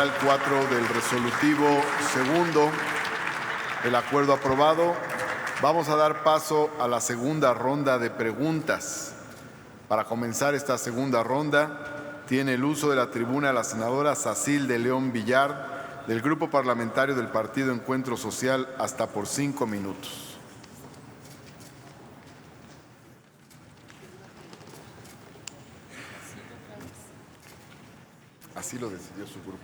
numeral 4 del resolutivo segundo, el acuerdo aprobado. Vamos a dar paso a la segunda ronda de preguntas. Para comenzar esta segunda ronda, tiene el uso de la tribuna la senadora Sacil de León Villar, del Grupo Parlamentario del Partido Encuentro Social, hasta por 5 minutos. Así lo decidió su grupo.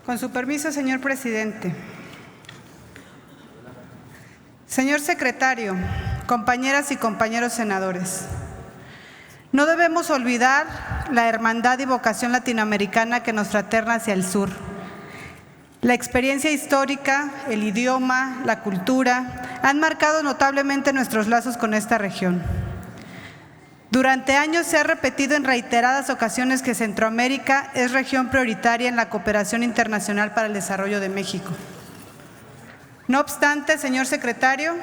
Con su permiso, señor presidente. Señor secretario, compañeras y compañeros senadores, no debemos olvidar la hermandad y vocación latinoamericana que nos fraterna hacia el sur. La experiencia histórica, el idioma, la cultura han marcado notablemente nuestros lazos con esta región. Durante años se ha repetido en reiteradas ocasiones que Centroamérica es región prioritaria en la cooperación internacional para el desarrollo de México. No obstante, señor secretario,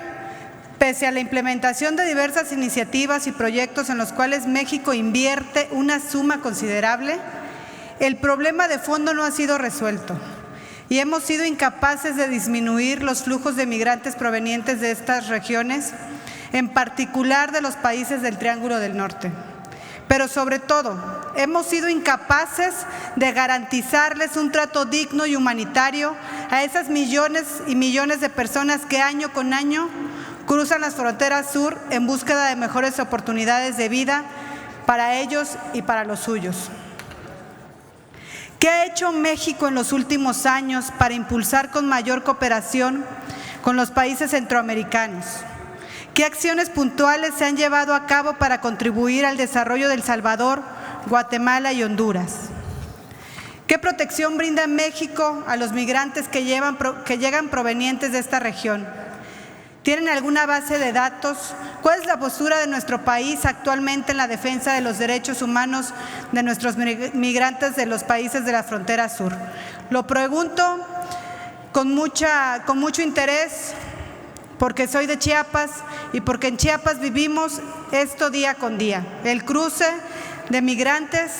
pese a la implementación de diversas iniciativas y proyectos en los cuales México invierte una suma considerable, el problema de fondo no ha sido resuelto y hemos sido incapaces de disminuir los flujos de migrantes provenientes de estas regiones, en particular de los países del Triángulo del Norte. Pero sobre todo, hemos sido incapaces de garantizarles un trato digno y humanitario a esas millones y millones de personas que año con año cruzan las fronteras sur en búsqueda de mejores oportunidades de vida para ellos y para los suyos. ¿Qué ha hecho México en los últimos años para impulsar con mayor cooperación con los países centroamericanos? ¿Qué acciones puntuales se han llevado a cabo para contribuir al desarrollo de El Salvador, Guatemala y Honduras? ¿Qué protección brinda México a los migrantes que llegan provenientes de esta región? ¿Tienen alguna base de datos? ¿Cuál es la postura de nuestro país actualmente en la defensa de los derechos humanos de nuestros migrantes de los países de la frontera sur? Lo pregunto con mucho interés, porque soy de Chiapas y porque en Chiapas vivimos esto día con día, el cruce de migrantes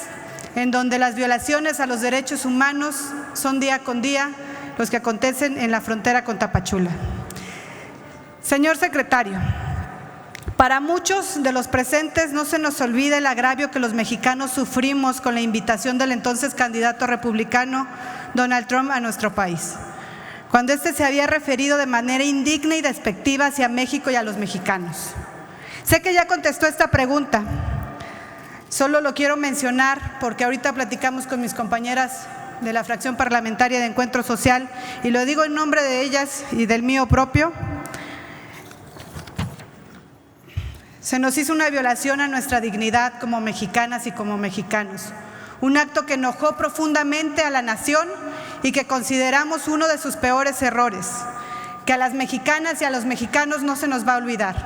en donde las violaciones a los derechos humanos son día con día los que acontecen en la frontera con Tapachula. Señor secretario, para muchos de los presentes no se nos olvida el agravio que los mexicanos sufrimos con la invitación del entonces candidato republicano Donald Trump a nuestro país, cuando éste se había referido de manera indigna y despectiva hacia México y a los mexicanos. Sé que ya contestó esta pregunta, solo lo quiero mencionar porque ahorita platicamos con mis compañeras de la fracción parlamentaria de Encuentro Social y lo digo en nombre de ellas y del mío propio. Se nos hizo una violación a nuestra dignidad como mexicanas y como mexicanos, un acto que enojó profundamente a la nación y que consideramos uno de sus peores errores, que a las mexicanas y a los mexicanos no se nos va a olvidar.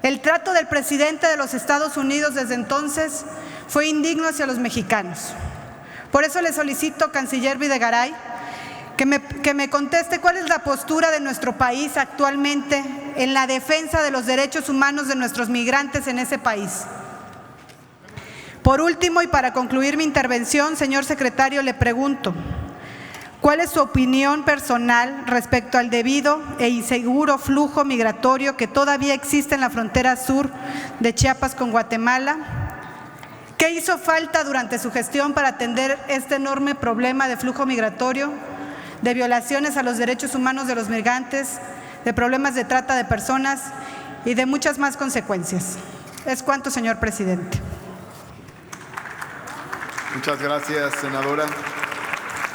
El trato del presidente de los Estados Unidos desde entonces fue indigno hacia los mexicanos. Por eso le solicito, canciller Videgaray, que me conteste cuál es la postura de nuestro país actualmente en la defensa de los derechos humanos de nuestros migrantes en ese país. Por último, y para concluir mi intervención, señor secretario, le pregunto, ¿cuál es su opinión personal respecto al debido e inseguro flujo migratorio que todavía existe en la frontera sur de Chiapas con Guatemala? ¿Qué hizo falta durante su gestión para atender este enorme problema de flujo migratorio, de violaciones a los derechos humanos de los migrantes, de problemas de trata de personas y de muchas más consecuencias? Es cuanto, señor presidente. Muchas gracias, senadora.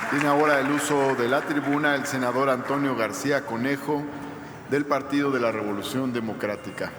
Tiene ahora el uso de la tribuna el senador Antonio García Conejo, del Partido de la Revolución Democrática.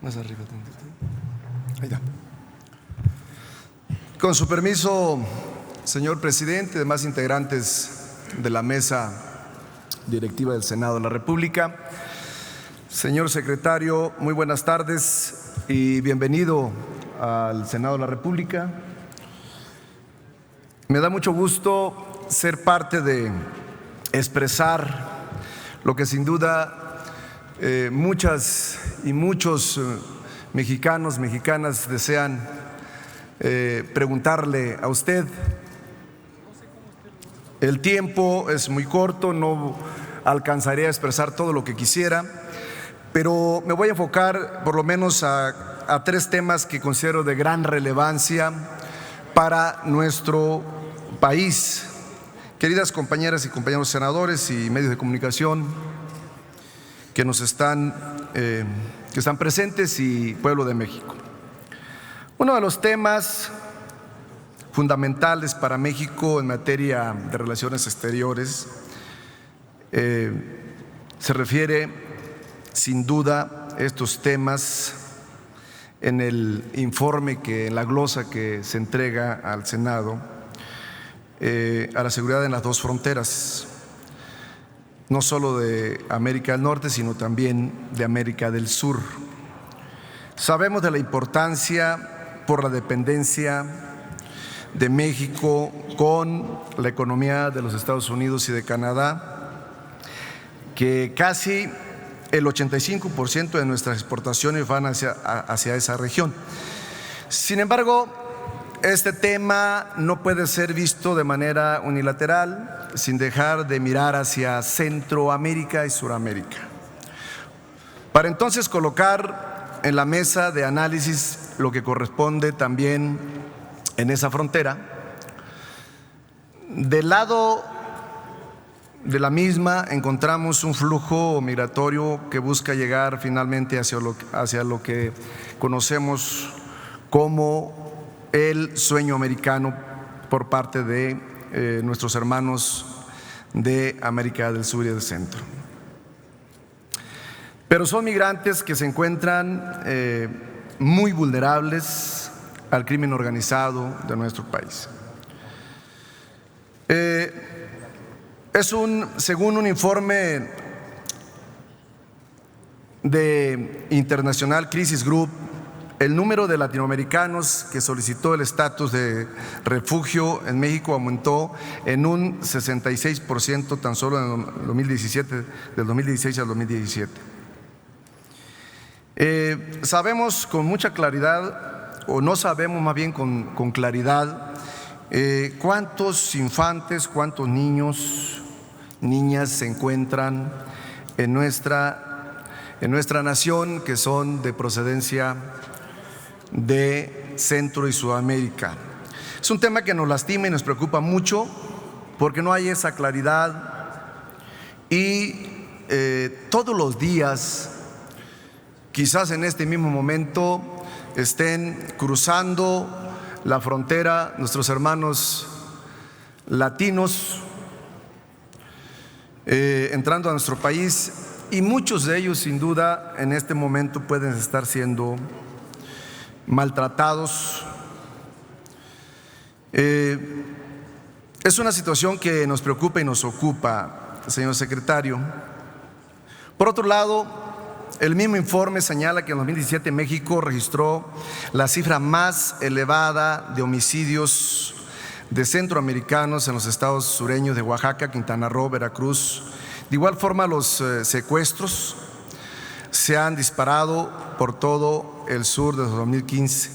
Más arriba. Ahí está. Con su permiso, señor presidente, demás integrantes de la mesa directiva del Senado de la República, señor secretario, muy buenas tardes y bienvenido al Senado de la República. Me da mucho gusto ser parte de expresar lo que sin duda muchas y muchos mexicanos, mexicanas desean preguntarle a usted. El tiempo es muy corto, no alcanzaré a expresar todo lo que quisiera, pero me voy a enfocar por lo menos a tres temas que considero de gran relevancia para nuestro país. Queridas compañeras y compañeros senadores y medios de comunicación que están presentes y pueblo de México. Uno de los temas fundamentales para México en materia de relaciones exteriores se refiere sin duda a estos temas en el informe, en la glosa que se entrega al Senado, a la seguridad en las dos fronteras, no solo de América del Norte, sino también de América del Sur. Sabemos de la importancia por la dependencia de México con la economía de los Estados Unidos y de Canadá, que casi el 85% de nuestras exportaciones van hacia esa región. Sin embargo, este tema no puede ser visto de manera unilateral sin dejar de mirar hacia Centroamérica y Suramérica. Para entonces colocar en la mesa de análisis lo que corresponde también en esa frontera, del lado de la misma encontramos un flujo migratorio que busca llegar finalmente hacia lo que conocemos como el sueño americano por parte de nuestros hermanos de América del Sur y del Centro. Pero son migrantes que se encuentran muy vulnerables al crimen organizado de nuestro país. Según un informe de International Crisis Group, el número de latinoamericanos que solicitó el estatus de refugio en México aumentó en un 66% tan solo en el 2017, del 2016 al 2017. Sabemos con mucha claridad, o no sabemos más bien con claridad, cuántos infantes, cuántos niños, niñas se encuentran en nuestra nación que son de procedencia de Centro y Sudamérica. Es un tema que nos lastima y nos preocupa mucho porque no hay esa claridad y todos los días, quizás en este mismo momento, estén cruzando la frontera nuestros hermanos latinos, entrando a nuestro país, y muchos de ellos sin duda en este momento pueden estar siendo maltratados. Es una situación que nos preocupa y nos ocupa, señor secretario. Por otro lado, el mismo informe señala que en 2017 México registró la cifra más elevada de homicidios de centroamericanos en los estados sureños de Oaxaca, Quintana Roo, Veracruz. De igual forma, los secuestros se han disparado por todo el sur desde 2015.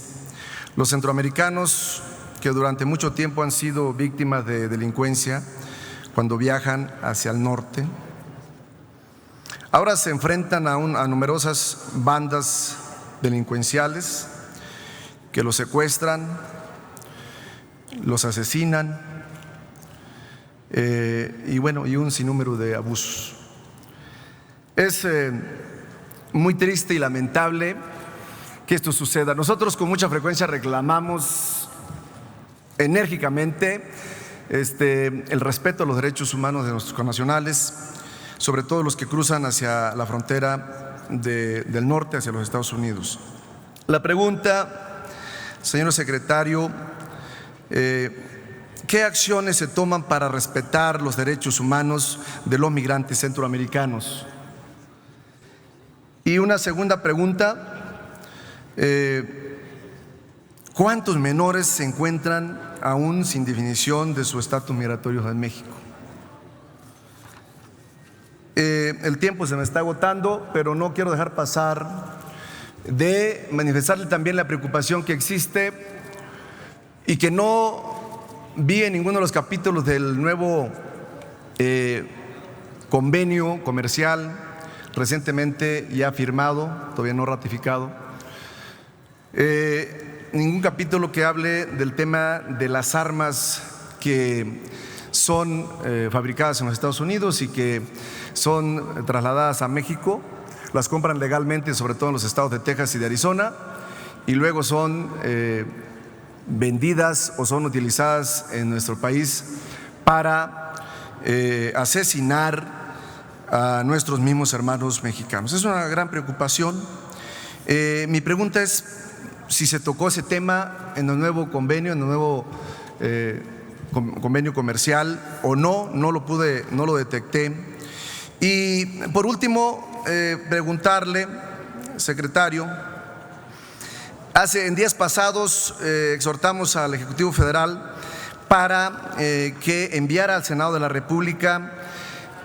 Los centroamericanos que durante mucho tiempo han sido víctimas de delincuencia cuando viajan hacia el norte, ahora se enfrentan a numerosas bandas delincuenciales que los secuestran, los asesinan y un sinnúmero de abusos. Es muy triste y lamentable que esto suceda. Nosotros con mucha frecuencia reclamamos enérgicamente el respeto a los derechos humanos de nuestros connacionales, sobre todo los que cruzan hacia la frontera del norte hacia los Estados Unidos. La pregunta, señor secretario, ¿qué acciones se toman para respetar los derechos humanos de los migrantes centroamericanos? Y una segunda pregunta, ¿cuántos menores se encuentran aún sin definición de su estatus migratorio en México? El tiempo se me está agotando, pero no quiero dejar pasar de manifestarle también la preocupación que existe y que no vi en ninguno de los capítulos del nuevo convenio comercial recientemente ya firmado, todavía no ratificado, ningún capítulo que hable del tema de las armas que son fabricadas en los Estados Unidos y que son trasladadas a México, las compran legalmente, sobre todo en los estados de Texas y de Arizona, y luego son vendidas o son utilizadas en nuestro país para asesinar a nuestros mismos hermanos mexicanos. Es una gran preocupación. Mi pregunta es si se tocó ese tema en el nuevo convenio, en el nuevo convenio comercial o no, no lo detecté. Y por último, preguntarle, secretario, en días pasados exhortamos al Ejecutivo Federal para que enviara al Senado de la República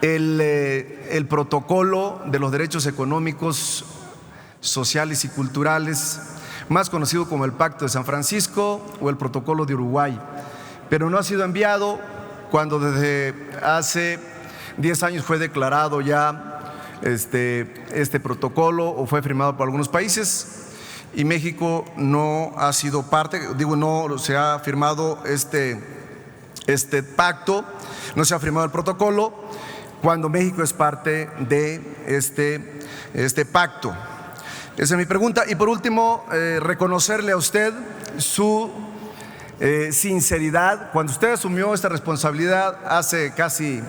el protocolo de los derechos económicos, sociales y culturales, más conocido como el Pacto de San Francisco o el Protocolo de Uruguay, pero no ha sido enviado cuando desde hace 10 años fue declarado ya este protocolo o fue firmado por algunos países y México no ha sido parte, no se ha firmado este pacto, no se ha firmado el protocolo cuando México es parte de este pacto. Esa es mi pregunta. Y por último, reconocerle a usted su sinceridad. Cuando usted asumió esta responsabilidad hace casi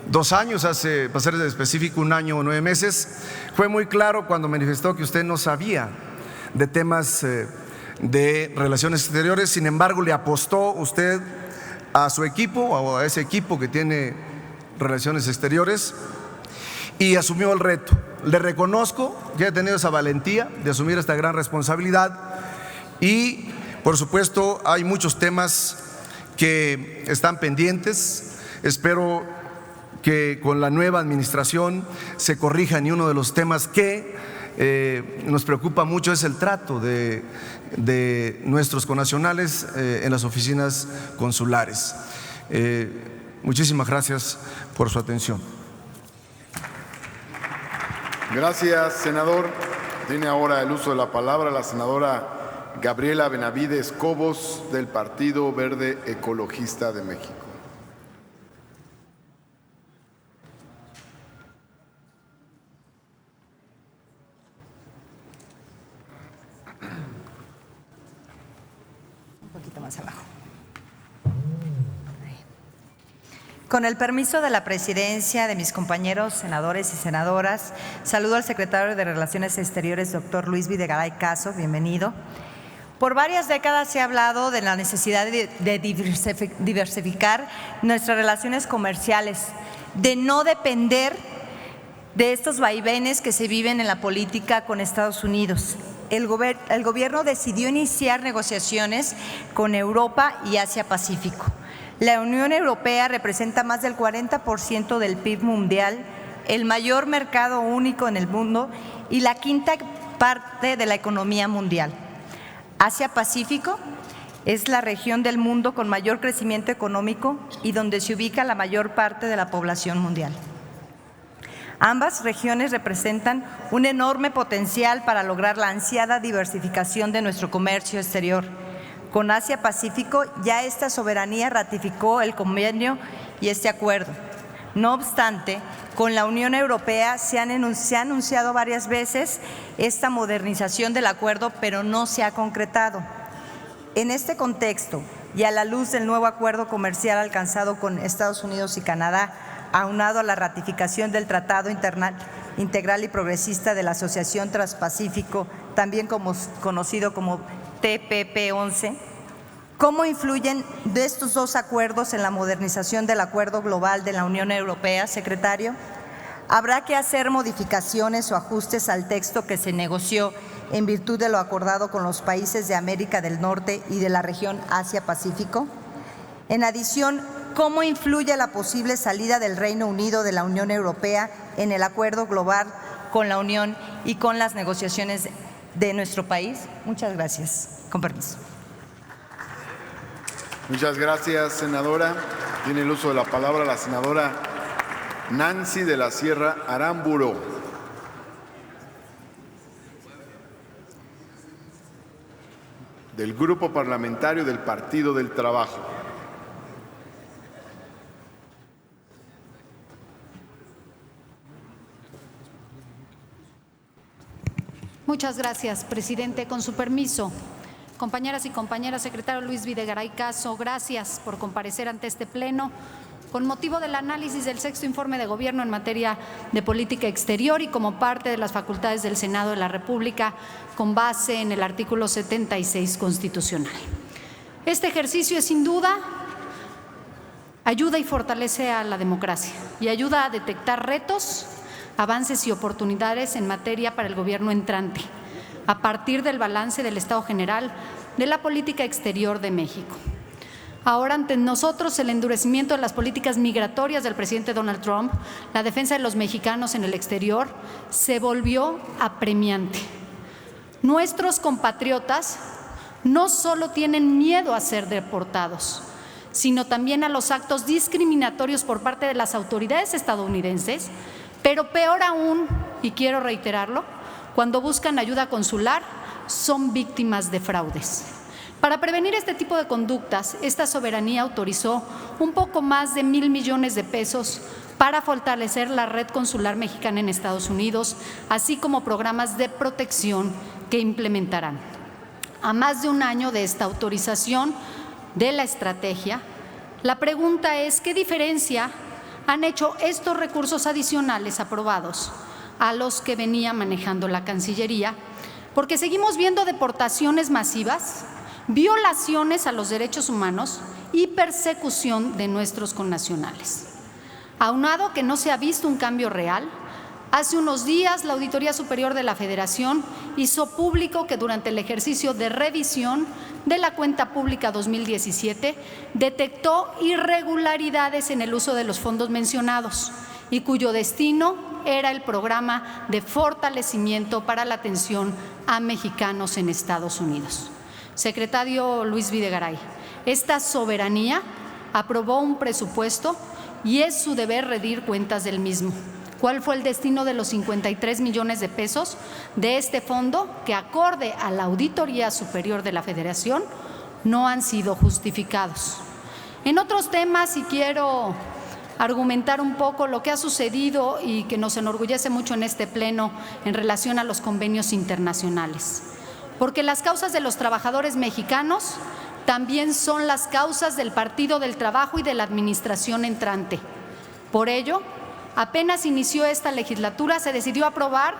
2 años, para ser específico 1 año o 9 meses, fue muy claro cuando manifestó que usted no sabía de temas de relaciones exteriores. Sin embargo, le apostó usted a su equipo o a ese equipo que tiene relaciones exteriores y asumió el reto. Le reconozco que ha tenido esa valentía de asumir esta gran responsabilidad y, por supuesto, hay muchos temas que están pendientes. Espero que con la nueva administración se corrijan y uno de los temas que nos preocupa mucho es el trato de nuestros connacionales en las oficinas consulares. Muchísimas gracias por su atención. Gracias, senador. Tiene ahora el uso de la palabra la senadora Gabriela Benavides Cobos del Partido Verde Ecologista de México. Un poquito más abajo. Con el permiso de la presidencia, de mis compañeros senadores y senadoras, saludo al secretario de Relaciones Exteriores, doctor Luis Videgaray Caso, bienvenido. Por varias décadas se ha hablado de la necesidad de diversificar nuestras relaciones comerciales, de no depender de estos vaivenes que se viven en la política con Estados Unidos. El gobierno decidió iniciar negociaciones con Europa y Asia-Pacífico. La Unión Europea representa más del 40% del PIB mundial, el mayor mercado único en el mundo y la 5ª parte de la economía mundial. Asia-Pacífico es la región del mundo con mayor crecimiento económico y donde se ubica la mayor parte de la población mundial. Ambas regiones representan un enorme potencial para lograr la ansiada diversificación de nuestro comercio exterior. Con Asia-Pacífico ya esta soberanía ratificó el convenio y este acuerdo. No obstante, con la Unión Europea se ha anunciado varias veces esta modernización del acuerdo, pero no se ha concretado. En este contexto y a la luz del nuevo acuerdo comercial alcanzado con Estados Unidos y Canadá, aunado a la ratificación del Tratado Integral y Progresista de la Asociación Transpacífico, también conocido como TPP-11. ¿Cómo influyen de estos dos acuerdos en la modernización del Acuerdo Global de la Unión Europea, secretario? ¿Habrá que hacer modificaciones o ajustes al texto que se negoció en virtud de lo acordado con los países de América del Norte y de la región Asia-Pacífico? En adición, ¿cómo influye la posible salida del Reino Unido de la Unión Europea en el Acuerdo Global con la Unión y con las negociaciones de nuestro país? Muchas gracias. Con permiso. Muchas gracias, senadora. Tiene el uso de la palabra la senadora Nancy de la Sierra Aramburo. Del Grupo Parlamentario del Partido del Trabajo. Muchas gracias, presidente. Con su permiso, compañeras y compañeras, secretario Luis Videgaray Caso, gracias por comparecer ante este pleno con motivo del análisis del sexto informe de gobierno en materia de política exterior y como parte de las facultades del Senado de la República con base en el artículo 76 constitucional. Este ejercicio es sin duda ayuda y fortalece a la democracia y ayuda a detectar retos, avances y oportunidades en materia para el gobierno entrante, a partir del balance del Estado General de la política exterior de México. Ahora ante nosotros el endurecimiento de las políticas migratorias del presidente Donald Trump, la defensa de los mexicanos en el exterior, se volvió apremiante. Nuestros compatriotas no solo tienen miedo a ser deportados, sino también a los actos discriminatorios por parte de las autoridades estadounidenses, pero peor aún, y quiero reiterarlo, cuando buscan ayuda consular, son víctimas de fraudes. Para prevenir este tipo de conductas, esta soberanía autorizó un poco más de 1,000 millones de pesos para fortalecer la red consular mexicana en Estados Unidos, así como programas de protección que implementarán. A más de un año de esta autorización de la estrategia, la pregunta es: ¿qué diferencia han hecho estos recursos adicionales aprobados a los que venía manejando la Cancillería? Porque seguimos viendo deportaciones masivas, violaciones a los derechos humanos y persecución de nuestros connacionales. Aunado que no se ha visto un cambio real, hace unos días la Auditoría Superior de la Federación hizo público que durante el ejercicio de revisión de la cuenta pública 2017 detectó irregularidades en el uso de los fondos mencionados y cuyo destino era el programa de fortalecimiento para la atención a mexicanos en Estados Unidos. Secretario Luis Videgaray, esta soberanía aprobó un presupuesto y es su deber rendir cuentas del mismo. ¿Cuál fue el destino de los 53 millones de pesos de este fondo que, acorde a la Auditoría Superior de la Federación, no han sido justificados? En otros temas, y quiero argumentar un poco lo que ha sucedido y que nos enorgullece mucho en este pleno en relación a los convenios internacionales, porque las causas de los trabajadores mexicanos también son las causas del Partido del Trabajo y de la administración entrante. Por ello, apenas inició esta legislatura, se decidió aprobar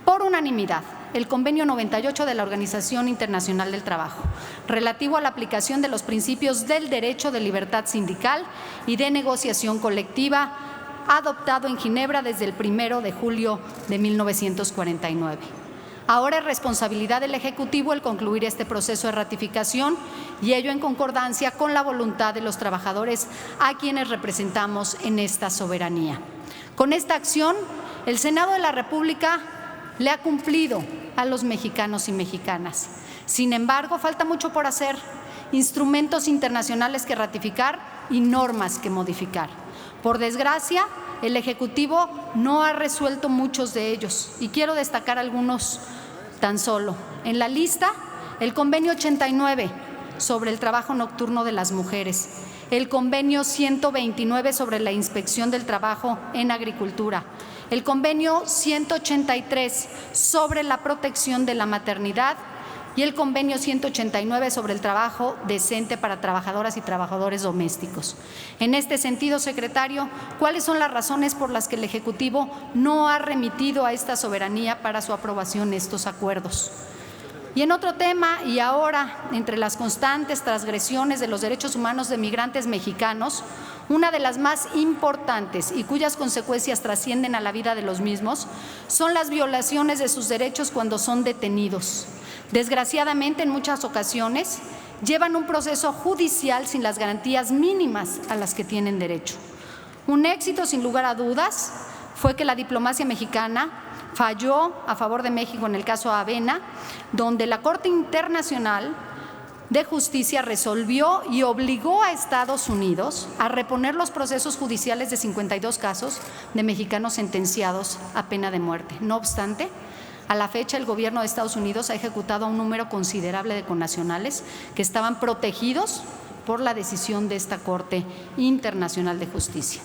por unanimidad el Convenio 98 de la Organización Internacional del Trabajo, relativo a la aplicación de los principios del derecho de libertad sindical y de negociación colectiva, adoptado en Ginebra desde el 1 de julio de 1949. Ahora es responsabilidad del Ejecutivo el concluir este proceso de ratificación y ello en concordancia con la voluntad de los trabajadores a quienes representamos en esta soberanía. Con esta acción, el Senado de la República le ha cumplido a los mexicanos y mexicanas. Sin embargo, falta mucho por hacer, instrumentos internacionales que ratificar y normas que modificar. Por desgracia, el Ejecutivo no ha resuelto muchos de ellos y quiero destacar algunos tan solo. En la lista, el Convenio 89 sobre el trabajo nocturno de las mujeres, el Convenio 129 sobre la inspección del trabajo en agricultura, el Convenio 183 sobre la protección de la maternidad y el convenio 189 sobre el trabajo decente para trabajadoras y trabajadores domésticos. En este sentido, secretario, ¿cuáles son las razones por las que el Ejecutivo no ha remitido a esta soberanía para su aprobación estos acuerdos? Y en otro tema, y ahora, entre las constantes transgresiones de los derechos humanos de migrantes mexicanos, una de las más importantes y cuyas consecuencias trascienden a la vida de los mismos son las violaciones de sus derechos cuando son detenidos. Desgraciadamente, en muchas ocasiones, llevan un proceso judicial sin las garantías mínimas a las que tienen derecho. Un éxito, sin lugar a dudas, fue que la diplomacia mexicana falló a favor de México en el caso Avena, donde la Corte Internacional de Justicia resolvió y obligó a Estados Unidos a reponer los procesos judiciales de 52 casos de mexicanos sentenciados a pena de muerte. No obstante, a la fecha el gobierno de Estados Unidos ha ejecutado a un número considerable de connacionales que estaban protegidos por la decisión de esta Corte Internacional de Justicia.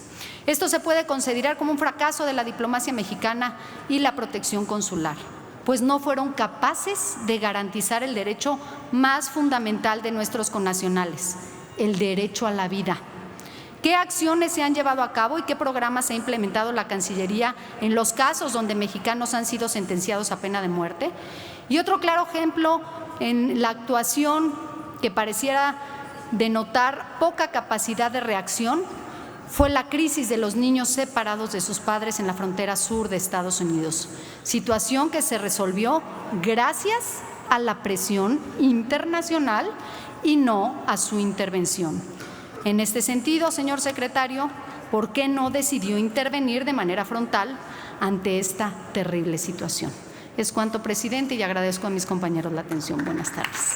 Esto se puede considerar como un fracaso de la diplomacia mexicana y la protección consular, pues no fueron capaces de garantizar el derecho más fundamental de nuestros connacionales, el derecho a la vida. ¿Qué acciones se han llevado a cabo y qué programas ha implementado la Cancillería en los casos donde mexicanos han sido sentenciados a pena de muerte? Y otro claro ejemplo en la actuación que pareciera denotar poca capacidad de reacción fue la crisis de los niños separados de sus padres en la frontera sur de Estados Unidos, situación que se resolvió gracias a la presión internacional y no a su intervención. En este sentido, señor secretario, ¿por qué no decidió intervenir de manera frontal ante esta terrible situación? Es cuanto, presidente, y agradezco a mis compañeros la atención. Buenas tardes.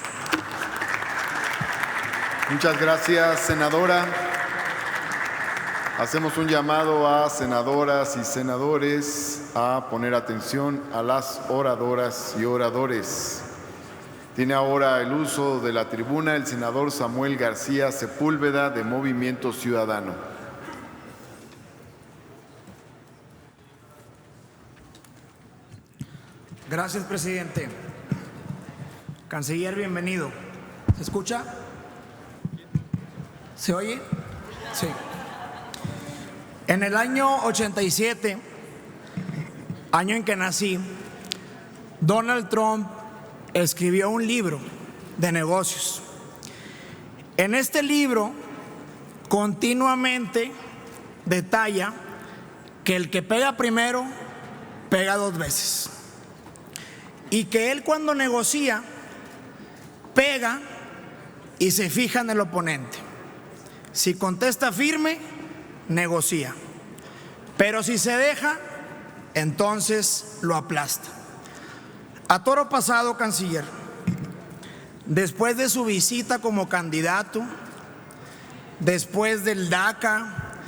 Muchas gracias, senadora. Hacemos un llamado a senadoras y senadores a poner atención a las oradoras y oradores. Tiene ahora el uso de la tribuna el senador Samuel García Sepúlveda, de Movimiento Ciudadano. Gracias, presidente. Canciller, bienvenido. ¿Se escucha? ¿Se oye? Sí. En el año 87, año en que nací, Donald Trump escribió un libro de negocios. En este libro continuamente detalla que el que pega primero, pega dos veces. Y que él, cuando negocia, pega y se fija en el oponente. Si contesta firme, negocia. Pero si se deja, entonces lo aplasta. A toro pasado, canciller, después de su visita como candidato, después del DACA,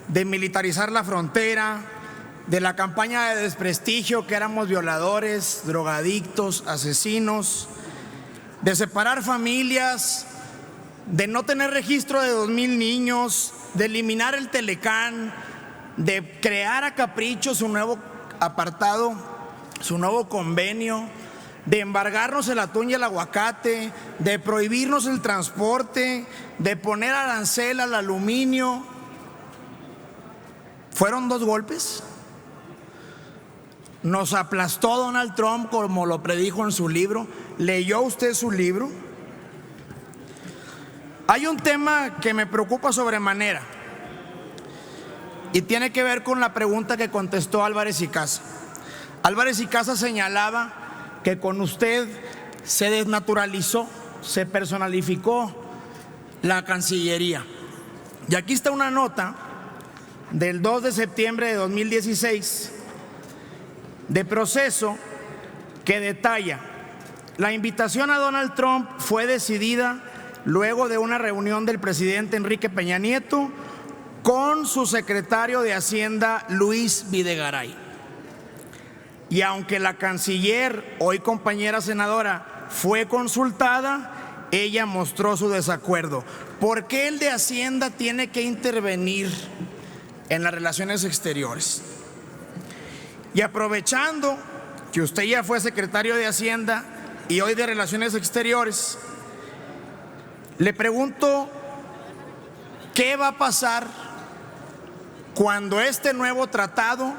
de militarizar la frontera, de la campaña de desprestigio que éramos violadores, drogadictos, asesinos, de separar familias, de no tener registro de 2,000 niños, de eliminar el Telecán, de crear a capricho su nuevo apartado, su nuevo convenio, de embargarnos el atún y el aguacate, de prohibirnos el transporte, de poner arancel al aluminio. ¿Fueron 2 golpes? ¿Nos aplastó Donald Trump como lo predijo en su libro? ¿Leyó usted su libro? Hay un tema que me preocupa sobremanera y tiene que ver con la pregunta que contestó Álvarez y Casa. Álvarez y Casa señalaba que con usted se desnaturalizó, se personalificó la Cancillería. Y aquí está una nota del 2 de septiembre de 2016 de Proceso que detalla: la invitación a Donald Trump fue decidida luego de una reunión del presidente Enrique Peña Nieto con su secretario de Hacienda, Luis Videgaray. Y aunque la canciller, hoy compañera senadora, fue consultada, ella mostró su desacuerdo. ¿Por qué el de Hacienda tiene que intervenir en las relaciones exteriores? Y aprovechando que usted ya fue secretario de Hacienda, y hoy de Relaciones Exteriores, le pregunto qué va a pasar cuando este nuevo tratado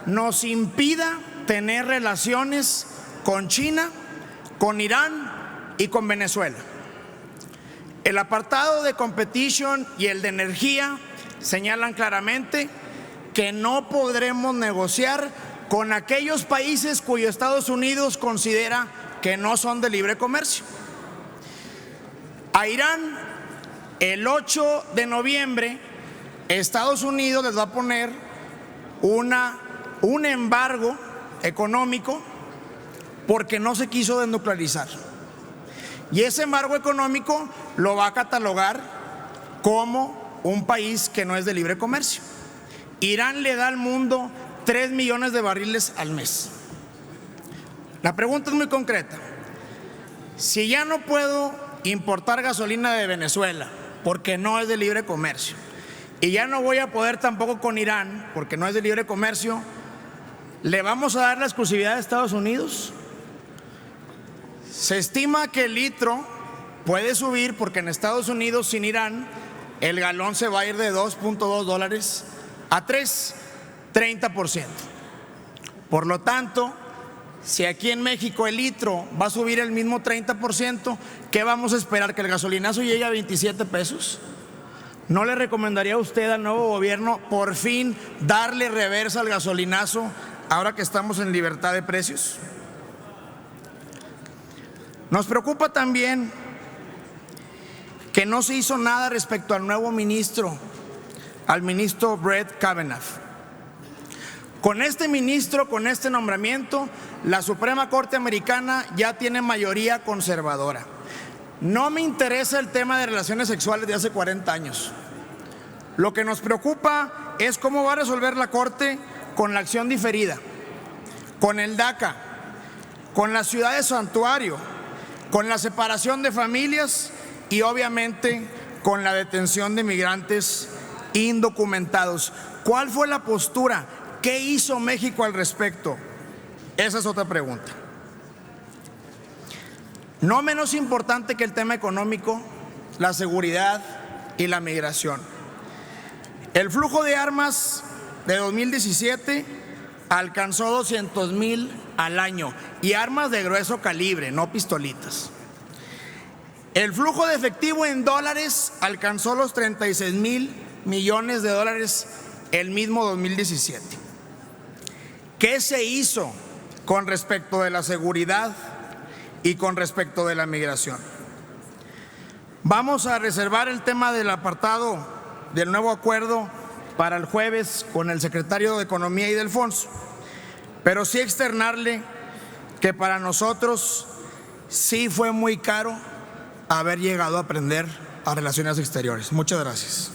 nos impida tener relaciones con China, con Irán y con Venezuela. El apartado de competition y el de energía señalan claramente que no podremos negociar con aquellos países cuyo Estados Unidos considera que no son de libre comercio. A Irán, el 8 de noviembre, Estados Unidos les va a poner un embargo económico porque no se quiso desnuclearizar. Y ese embargo económico lo va a catalogar como un país que no es de libre comercio. Irán le da al mundo 3 millones de barriles al mes. La pregunta es muy concreta. Si ya no puedo importar gasolina de Venezuela porque no es de libre comercio, y ya no voy a poder tampoco con Irán porque no es de libre comercio, ¿le vamos a dar la exclusividad a Estados Unidos? Se estima que el litro puede subir porque en Estados Unidos sin Irán el galón se va a ir de $2.2 a 3, 30%. Por lo tanto, si aquí en México el litro va a subir el mismo 30%, ¿qué vamos a esperar? ¿Que el gasolinazo llegue a 27 pesos? ¿No le recomendaría a usted al nuevo gobierno por fin darle reversa al gasolinazo ahora que estamos en libertad de precios? Nos preocupa también que no se hizo nada respecto al nuevo ministro, al ministro Brett Kavanaugh. Con este ministro, con este nombramiento, la Suprema Corte Americana ya tiene mayoría conservadora. No me interesa el tema de relaciones sexuales de hace 40 años. Lo que nos preocupa es cómo va a resolver la Corte con la acción diferida, con el DACA, con la ciudad de santuario, con la separación de familias y obviamente con la detención de migrantes indocumentados. ¿Cuál fue la postura? ¿Qué hizo México al respecto? Esa es otra pregunta. No menos importante que el tema económico, la seguridad y la migración. El flujo de armas de 2017 alcanzó 200,000 al año, y armas de grueso calibre, no pistolitas. El flujo de efectivo en dólares alcanzó los 36,000 millones de dólares el mismo 2017. ¿Qué se hizo con respecto de la seguridad y con respecto de la migración? Vamos a reservar el tema del apartado del nuevo acuerdo para el jueves con el secretario de Economía y de Alfonso, pero sí externarle que para nosotros sí fue muy caro haber llegado a aprender a Relaciones Exteriores. Muchas gracias.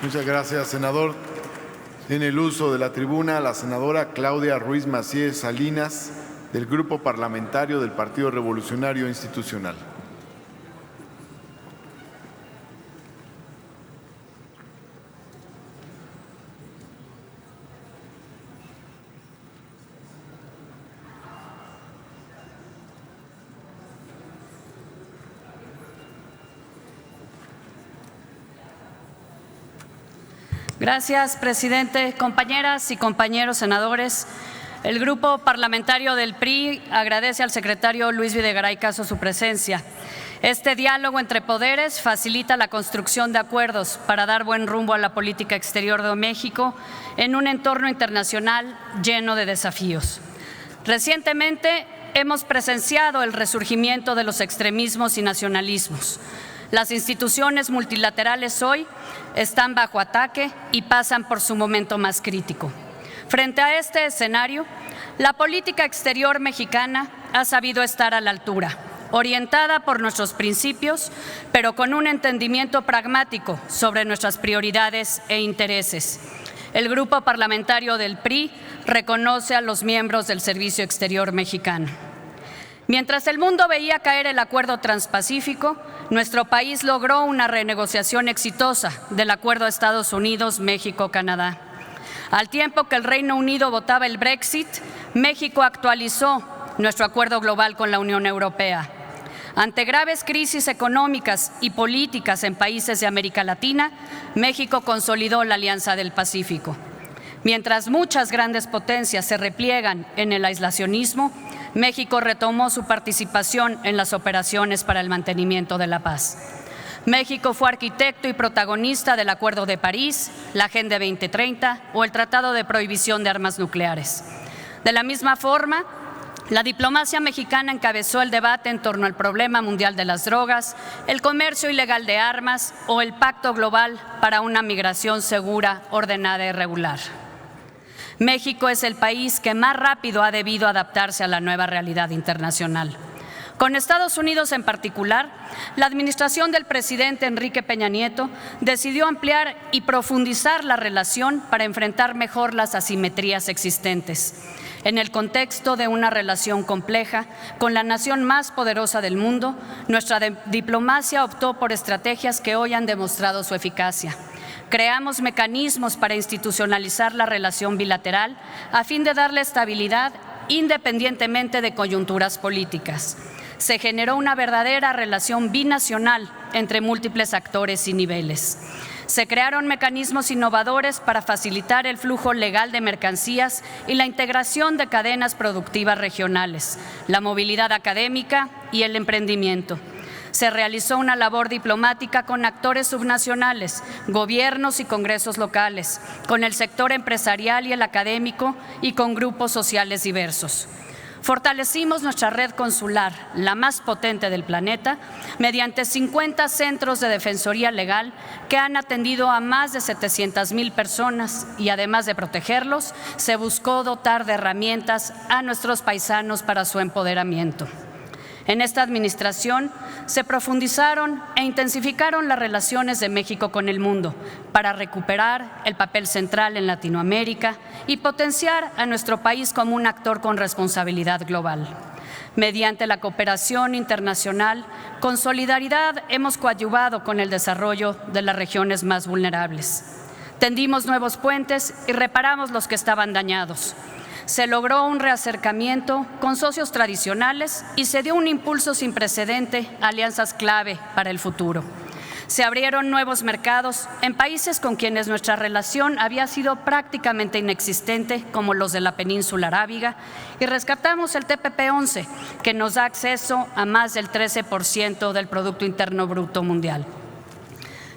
Muchas gracias, senador. Tiene el uso de la tribuna la senadora Claudia Ruiz Macié Salinas, del Grupo Parlamentario del Partido Revolucionario Institucional. Gracias, presidente. Compañeras y compañeros senadores, el Grupo Parlamentario del PRI agradece al secretario Luis Videgaray Caso su presencia. Este diálogo entre poderes facilita la construcción de acuerdos para dar buen rumbo a la política exterior de México en un entorno internacional lleno de desafíos. Recientemente hemos presenciado el resurgimiento de los extremismos y nacionalismos. Las instituciones multilaterales hoy están bajo ataque y pasan por su momento más crítico. Frente a este escenario, la política exterior mexicana ha sabido estar a la altura, orientada por nuestros principios, pero con un entendimiento pragmático sobre nuestras prioridades e intereses. El Grupo Parlamentario del PRI reconoce a los miembros del Servicio Exterior mexicano. Mientras el mundo veía caer el Acuerdo Transpacífico, nuestro país logró una renegociación exitosa del Acuerdo Estados Unidos-México-Canadá. Al tiempo que el Reino Unido votaba el Brexit, México actualizó nuestro acuerdo global con la Unión Europea. Ante graves crisis económicas y políticas en países de América Latina, México consolidó la Alianza del Pacífico. Mientras muchas grandes potencias se repliegan en el aislacionismo, México retomó su participación en las operaciones para el mantenimiento de la paz. México fue arquitecto y protagonista del Acuerdo de París, la Agenda 2030 o el Tratado de Prohibición de Armas Nucleares. De la misma forma, la diplomacia mexicana encabezó el debate en torno al problema mundial de las drogas, el comercio ilegal de armas o el Pacto Global para una migración segura, ordenada y regular. México es el país que más rápido ha debido adaptarse a la nueva realidad internacional. Con Estados Unidos en particular, la administración del presidente Enrique Peña Nieto decidió ampliar y profundizar la relación para enfrentar mejor las asimetrías existentes. En el contexto de una relación compleja con la nación más poderosa del mundo, nuestra diplomacia optó por estrategias que hoy han demostrado su eficacia. Creamos mecanismos para institucionalizar la relación bilateral a fin de darle estabilidad independientemente de coyunturas políticas. Se generó una verdadera relación binacional entre múltiples actores y niveles. Se crearon mecanismos innovadores para facilitar el flujo legal de mercancías y la integración de cadenas productivas regionales, la movilidad académica y el emprendimiento. Se realizó una labor diplomática con actores subnacionales, gobiernos y congresos locales, con el sector empresarial y el académico y con grupos sociales diversos. Fortalecimos nuestra red consular, la más potente del planeta, mediante 50 centros de defensoría legal que han atendido a más de 700,000 personas y además de protegerlos, se buscó dotar de herramientas a nuestros paisanos para su empoderamiento. En esta administración se profundizaron e intensificaron las relaciones de México con el mundo para recuperar el papel central en Latinoamérica y potenciar a nuestro país como un actor con responsabilidad global. Mediante la cooperación internacional, con solidaridad hemos coadyuvado con el desarrollo de las regiones más vulnerables. Tendimos nuevos puentes y reparamos los que estaban dañados. Se logró un reacercamiento con socios tradicionales y se dio un impulso sin precedente a alianzas clave para el futuro. Se abrieron nuevos mercados en países con quienes nuestra relación había sido prácticamente inexistente, como los de la península arábiga, y rescatamos el TPP-11, que nos da acceso a más del 13% del Producto Interno Bruto mundial.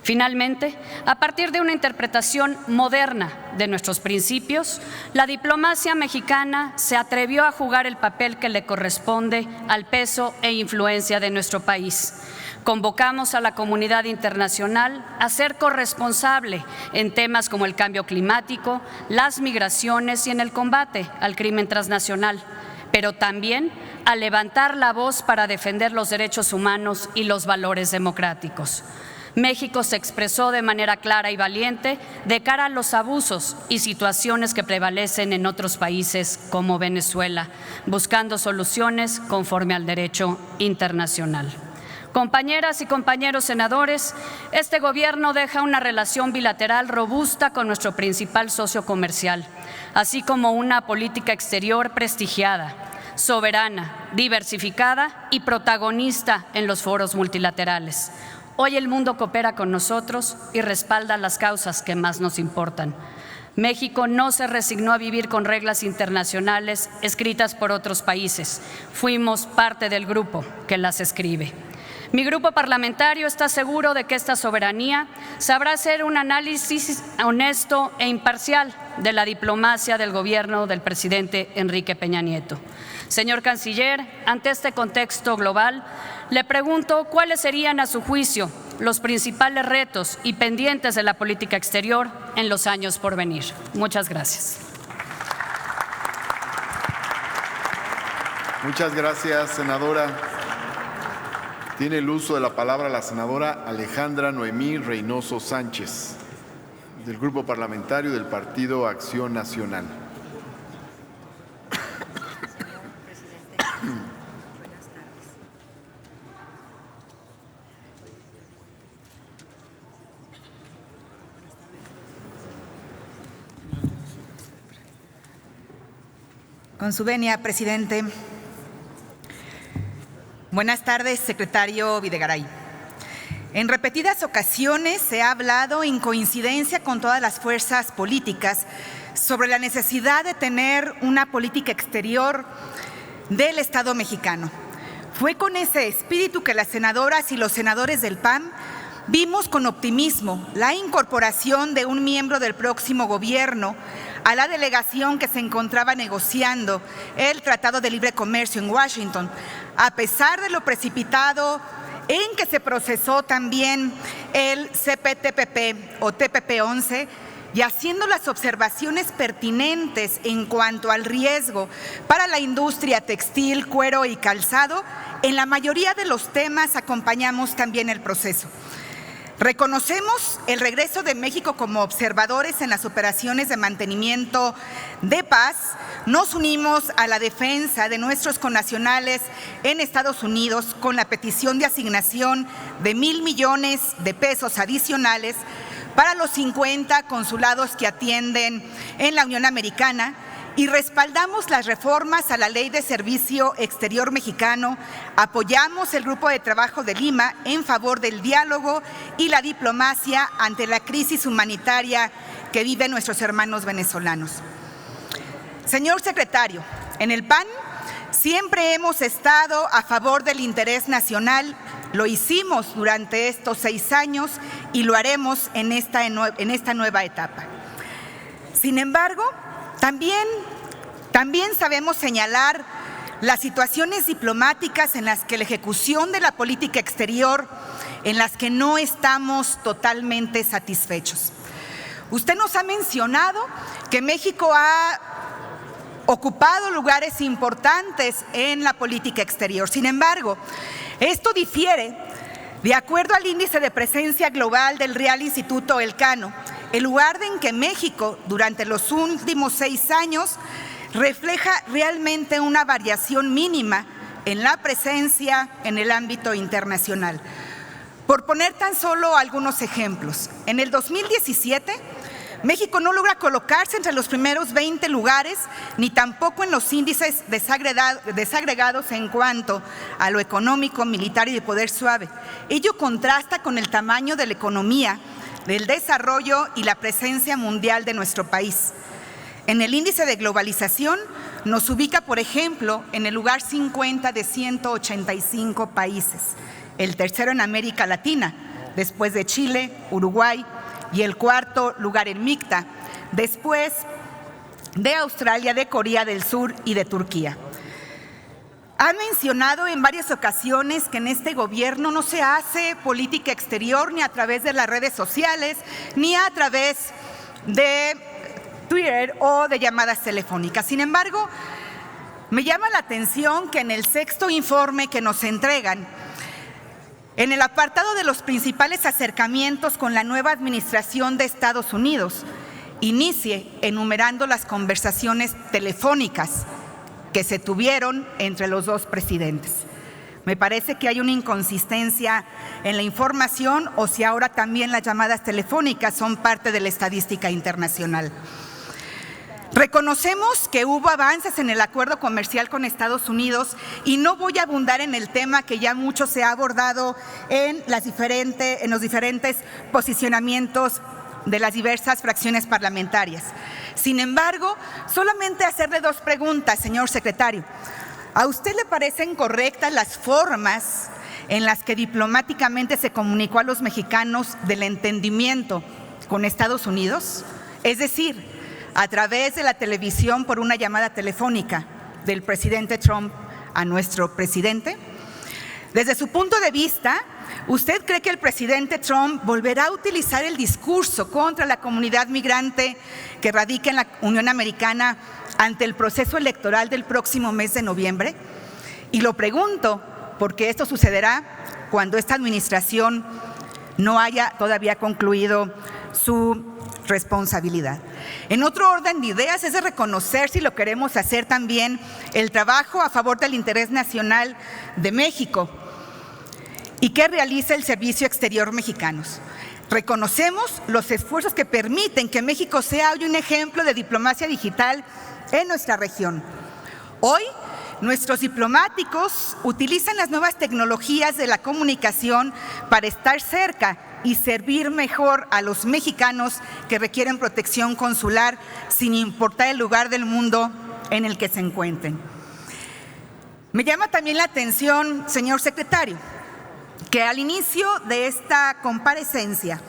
Finalmente, a partir de una interpretación moderna de nuestros principios, la diplomacia mexicana se atrevió a jugar el papel que le corresponde al peso e influencia de nuestro país. Convocamos a la comunidad internacional a ser corresponsable en temas como el cambio climático, las migraciones y en el combate al crimen transnacional, pero también a levantar la voz para defender los derechos humanos y los valores democráticos. México se expresó de manera clara y valiente de cara a los abusos y situaciones que prevalecen en otros países como Venezuela, buscando soluciones conforme al derecho internacional. Compañeras y compañeros senadores, este gobierno deja una relación bilateral robusta con nuestro principal socio comercial, así como una política exterior prestigiada, soberana, diversificada y protagonista en los foros multilaterales. Hoy el mundo coopera con nosotros y respalda las causas que más nos importan. México no se resignó a vivir con reglas internacionales escritas por otros países. Fuimos parte del grupo que las escribe. Mi grupo parlamentario está seguro de que esta soberanía sabrá hacer un análisis honesto e imparcial de la diplomacia del gobierno del presidente Enrique Peña Nieto. Señor Canciller, ante este contexto global, le pregunto cuáles serían, a su juicio, los principales retos y pendientes de la política exterior en los años por venir. Muchas gracias. Muchas gracias, senadora. Tiene el uso de la palabra la senadora Alejandra Noemí Reynoso Sánchez, del Grupo Parlamentario del Partido Acción Nacional. Con su venia, presidente. Buenas tardes, secretario Videgaray. En repetidas ocasiones se ha hablado en coincidencia con todas las fuerzas políticas sobre la necesidad de tener una política exterior del Estado mexicano. Fue con ese espíritu que las senadoras y los senadores del PAN vimos con optimismo la incorporación de un miembro del próximo gobierno a la delegación que se encontraba negociando el Tratado de Libre Comercio en Washington, a pesar de lo precipitado en que se procesó también el CPTPP o TPP-11 y haciendo las observaciones pertinentes en cuanto al riesgo para la industria textil, cuero y calzado. En la mayoría de los temas acompañamos también el proceso. Reconocemos el regreso de México como observadores en las operaciones de mantenimiento de paz. Nos unimos a la defensa de nuestros connacionales en Estados Unidos con la petición de asignación de 1,000 millones de pesos adicionales para los 50 consulados que atienden en la Unión Americana y respaldamos las reformas a la Ley de Servicio Exterior Mexicano. Apoyamos el Grupo de Trabajo de Lima en favor del diálogo y la diplomacia ante la crisis humanitaria que viven nuestros hermanos venezolanos. Señor secretario, en el PAN siempre hemos estado a favor del interés nacional. Lo hicimos durante estos 6 años y lo haremos en esta nueva etapa. Sin embargo, también sabemos señalar las situaciones diplomáticas en las que la ejecución de la política exterior, en las que no estamos totalmente satisfechos. Usted nos ha mencionado que México ha ocupado lugares importantes en la política exterior. Sin embargo, esto difiere de acuerdo al índice de presencia global del Real Instituto Elcano, el lugar en que México durante los últimos 6 años refleja realmente una variación mínima en la presencia en el ámbito internacional. Por poner tan solo algunos ejemplos, en el 2017, México no logra colocarse entre los primeros 20 lugares, ni tampoco en los índices desagregados en cuanto a lo económico, militar y de poder suave. Ello contrasta con el tamaño de la economía, del desarrollo y la presencia mundial de nuestro país. En el índice de globalización nos ubica, por ejemplo, en el lugar 50 de 185 países, el tercero en América Latina, después de Chile, Uruguay, y el 4º lugar en MICTA, después de Australia, de Corea del Sur y de Turquía. Ha mencionado en varias ocasiones que en este gobierno no se hace política exterior ni a través de las redes sociales, ni a través de Twitter o de llamadas telefónicas. Sin embargo, me llama la atención que en el 6º informe que nos entregan, en el apartado de los principales acercamientos con la nueva administración de Estados Unidos, inicie enumerando las conversaciones telefónicas que se tuvieron entre los dos presidentes. Me parece que hay una inconsistencia en la información o si ahora también las llamadas telefónicas son parte de la estadística internacional. Reconocemos que hubo avances en el acuerdo comercial con Estados Unidos y no voy a abundar en el tema que ya mucho se ha abordado en los diferentes posicionamientos de las diversas fracciones parlamentarias. Sin embargo, solamente hacerle 2 preguntas, señor secretario. ¿A usted le parecen correctas las formas en las que diplomáticamente se comunicó a los mexicanos del entendimiento con Estados Unidos? Es decir, a través de la televisión por una llamada telefónica del presidente Trump a nuestro presidente. Desde su punto de vista, ¿usted cree que el presidente Trump volverá a utilizar el discurso contra la comunidad migrante que radica en la Unión Americana ante el proceso electoral del próximo mes de noviembre? Y lo pregunto porque esto sucederá cuando esta administración no haya todavía concluido su responsabilidad. En otro orden de ideas es de reconocer, si lo queremos hacer también, el trabajo a favor del interés nacional de México y que realiza el Servicio Exterior Mexicano. Reconocemos los esfuerzos que permiten que México sea hoy un ejemplo de diplomacia digital en nuestra región. Hoy, nuestros diplomáticos utilizan las nuevas tecnologías de la comunicación para estar cerca y servir mejor a los mexicanos que requieren protección consular sin importar el lugar del mundo en el que se encuentren. Me llama también la atención, señor secretario, que al inicio de esta comparecencia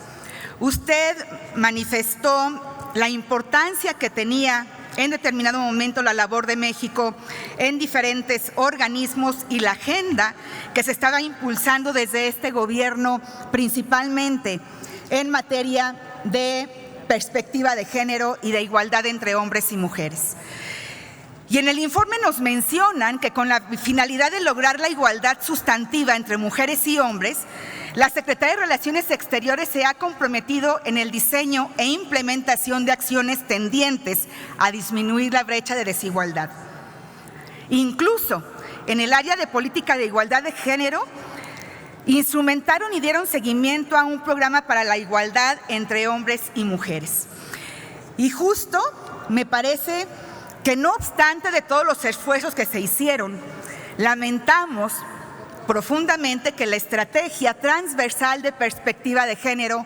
usted manifestó la importancia que tenía en determinado momento la labor de México en diferentes organismos y la agenda que se estaba impulsando desde este gobierno, principalmente en materia de perspectiva de género y de igualdad entre hombres y mujeres. Y en el informe nos mencionan que con la finalidad de lograr la igualdad sustantiva entre mujeres y hombres, la Secretaría de Relaciones Exteriores se ha comprometido en el diseño e implementación de acciones tendientes a disminuir la brecha de desigualdad. Incluso en el área de política de igualdad de género, instrumentaron y dieron seguimiento a un programa para la igualdad entre hombres y mujeres. Y justo me parece que no obstante de todos los esfuerzos que se hicieron, lamentamos profundamente que la estrategia transversal de perspectiva de género,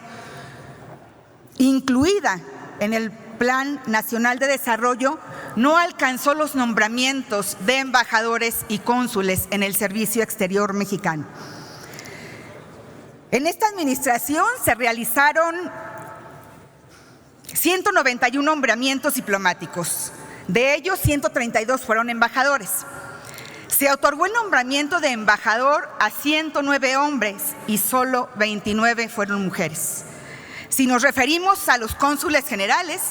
incluida en el Plan Nacional de Desarrollo, no alcanzó los nombramientos de embajadores y cónsules en el Servicio Exterior mexicano. En esta administración se realizaron 191 nombramientos diplomáticos. De ellos, 132 fueron embajadores. Se otorgó el nombramiento de embajador a 109 hombres y solo 29 fueron mujeres. Si nos referimos a los cónsules generales,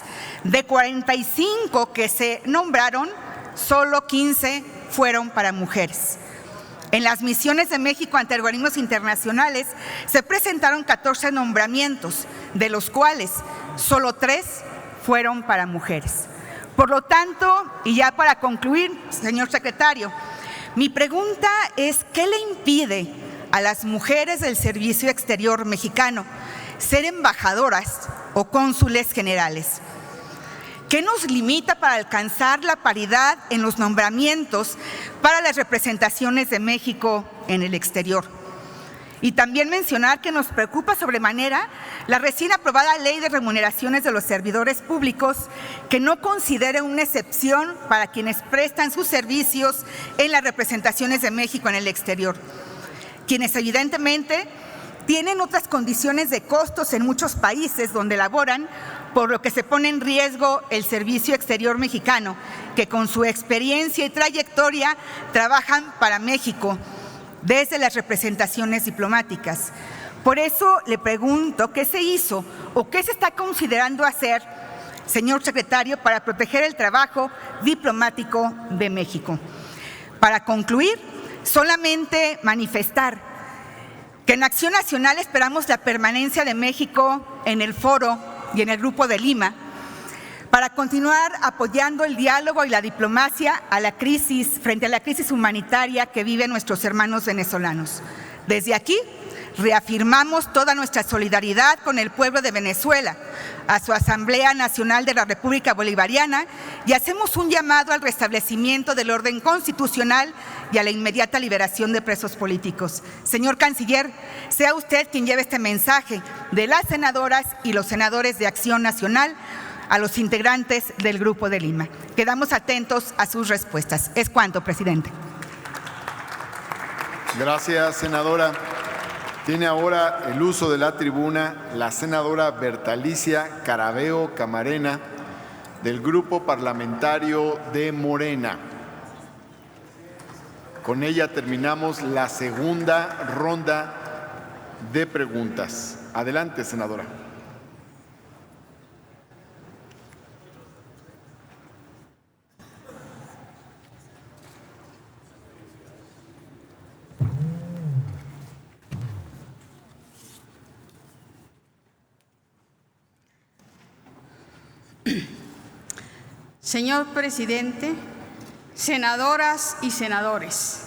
de 45 que se nombraron, solo 15 fueron para mujeres. En las misiones de México ante organismos internacionales se presentaron 14 nombramientos, de los cuales solo 3 fueron para mujeres. Por lo tanto, y ya para concluir, señor secretario, mi pregunta es, ¿qué le impide a las mujeres del Servicio Exterior mexicano ser embajadoras o cónsules generales? ¿Qué nos limita para alcanzar la paridad en los nombramientos para las representaciones de México en el exterior? Y también mencionar que nos preocupa sobremanera la recién aprobada Ley de Remuneraciones de los Servidores Públicos, que no considera una excepción para quienes prestan sus servicios en las representaciones de México en el exterior, quienes evidentemente tienen otras condiciones de costos en muchos países donde laboran, por lo que se pone en riesgo el Servicio Exterior mexicano, que con su experiencia y trayectoria trabajan para México desde las representaciones diplomáticas. Por eso le pregunto, ¿qué se hizo o qué se está considerando hacer, señor secretario, para proteger el trabajo diplomático de México? Para concluir, solamente manifestar que en Acción Nacional esperamos la permanencia de México en el foro y en el Grupo de Lima para continuar apoyando el diálogo y la diplomacia frente a la crisis humanitaria que viven nuestros hermanos venezolanos. Desde aquí reafirmamos toda nuestra solidaridad con el pueblo de Venezuela, a su Asamblea Nacional de la República Bolivariana, y hacemos un llamado al restablecimiento del orden constitucional y a la inmediata liberación de presos políticos. Señor Canciller, sea usted quien lleve este mensaje de las senadoras y los senadores de Acción Nacional a los integrantes del Grupo de Lima. Quedamos atentos a sus respuestas. Es cuanto, presidente. Gracias, senadora. Tiene ahora el uso de la tribuna la senadora Bertalicia Carabeo Camarena, del Grupo Parlamentario de Morena. Con ella terminamos la segunda ronda de preguntas. Adelante, senadora. Señor presidente, senadoras y senadores,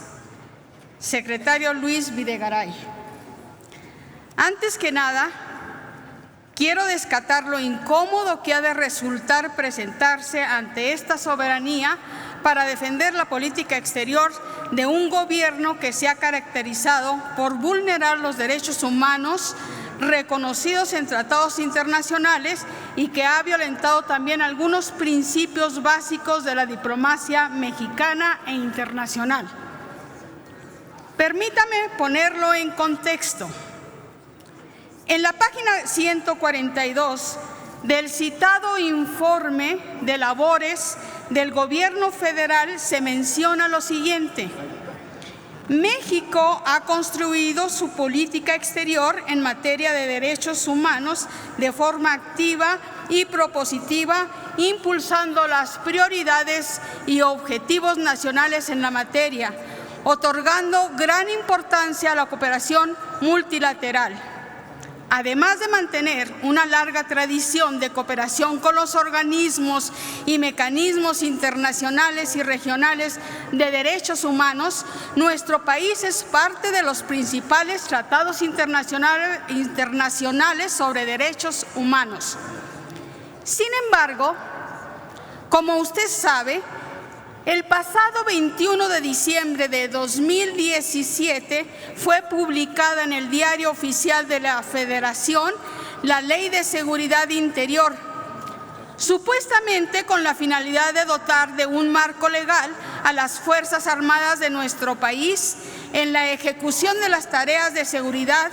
secretario Luis Videgaray, antes que nada, quiero descartar lo incómodo que ha de resultar presentarse ante esta soberanía para defender la política exterior de un gobierno que se ha caracterizado por vulnerar los derechos humanos reconocidos en tratados internacionales y que ha violentado también algunos principios básicos de la diplomacia mexicana e internacional. Permítame ponerlo en contexto. En la página 142 del citado informe de labores del Gobierno federal se menciona lo siguiente: México ha construido su política exterior en materia de derechos humanos de forma activa y propositiva, impulsando las prioridades y objetivos nacionales en la materia, otorgando gran importancia a la cooperación multilateral. Además de mantener una larga tradición de cooperación con los organismos y mecanismos internacionales y regionales de derechos humanos, nuestro país es parte de los principales tratados internacionales sobre derechos humanos. Sin embargo, como usted sabe, el pasado 21 de diciembre de 2017 fue publicada en el Diario Oficial de la Federación la Ley de Seguridad Interior, supuestamente con la finalidad de dotar de un marco legal a las Fuerzas Armadas de nuestro país en la ejecución de las tareas de seguridad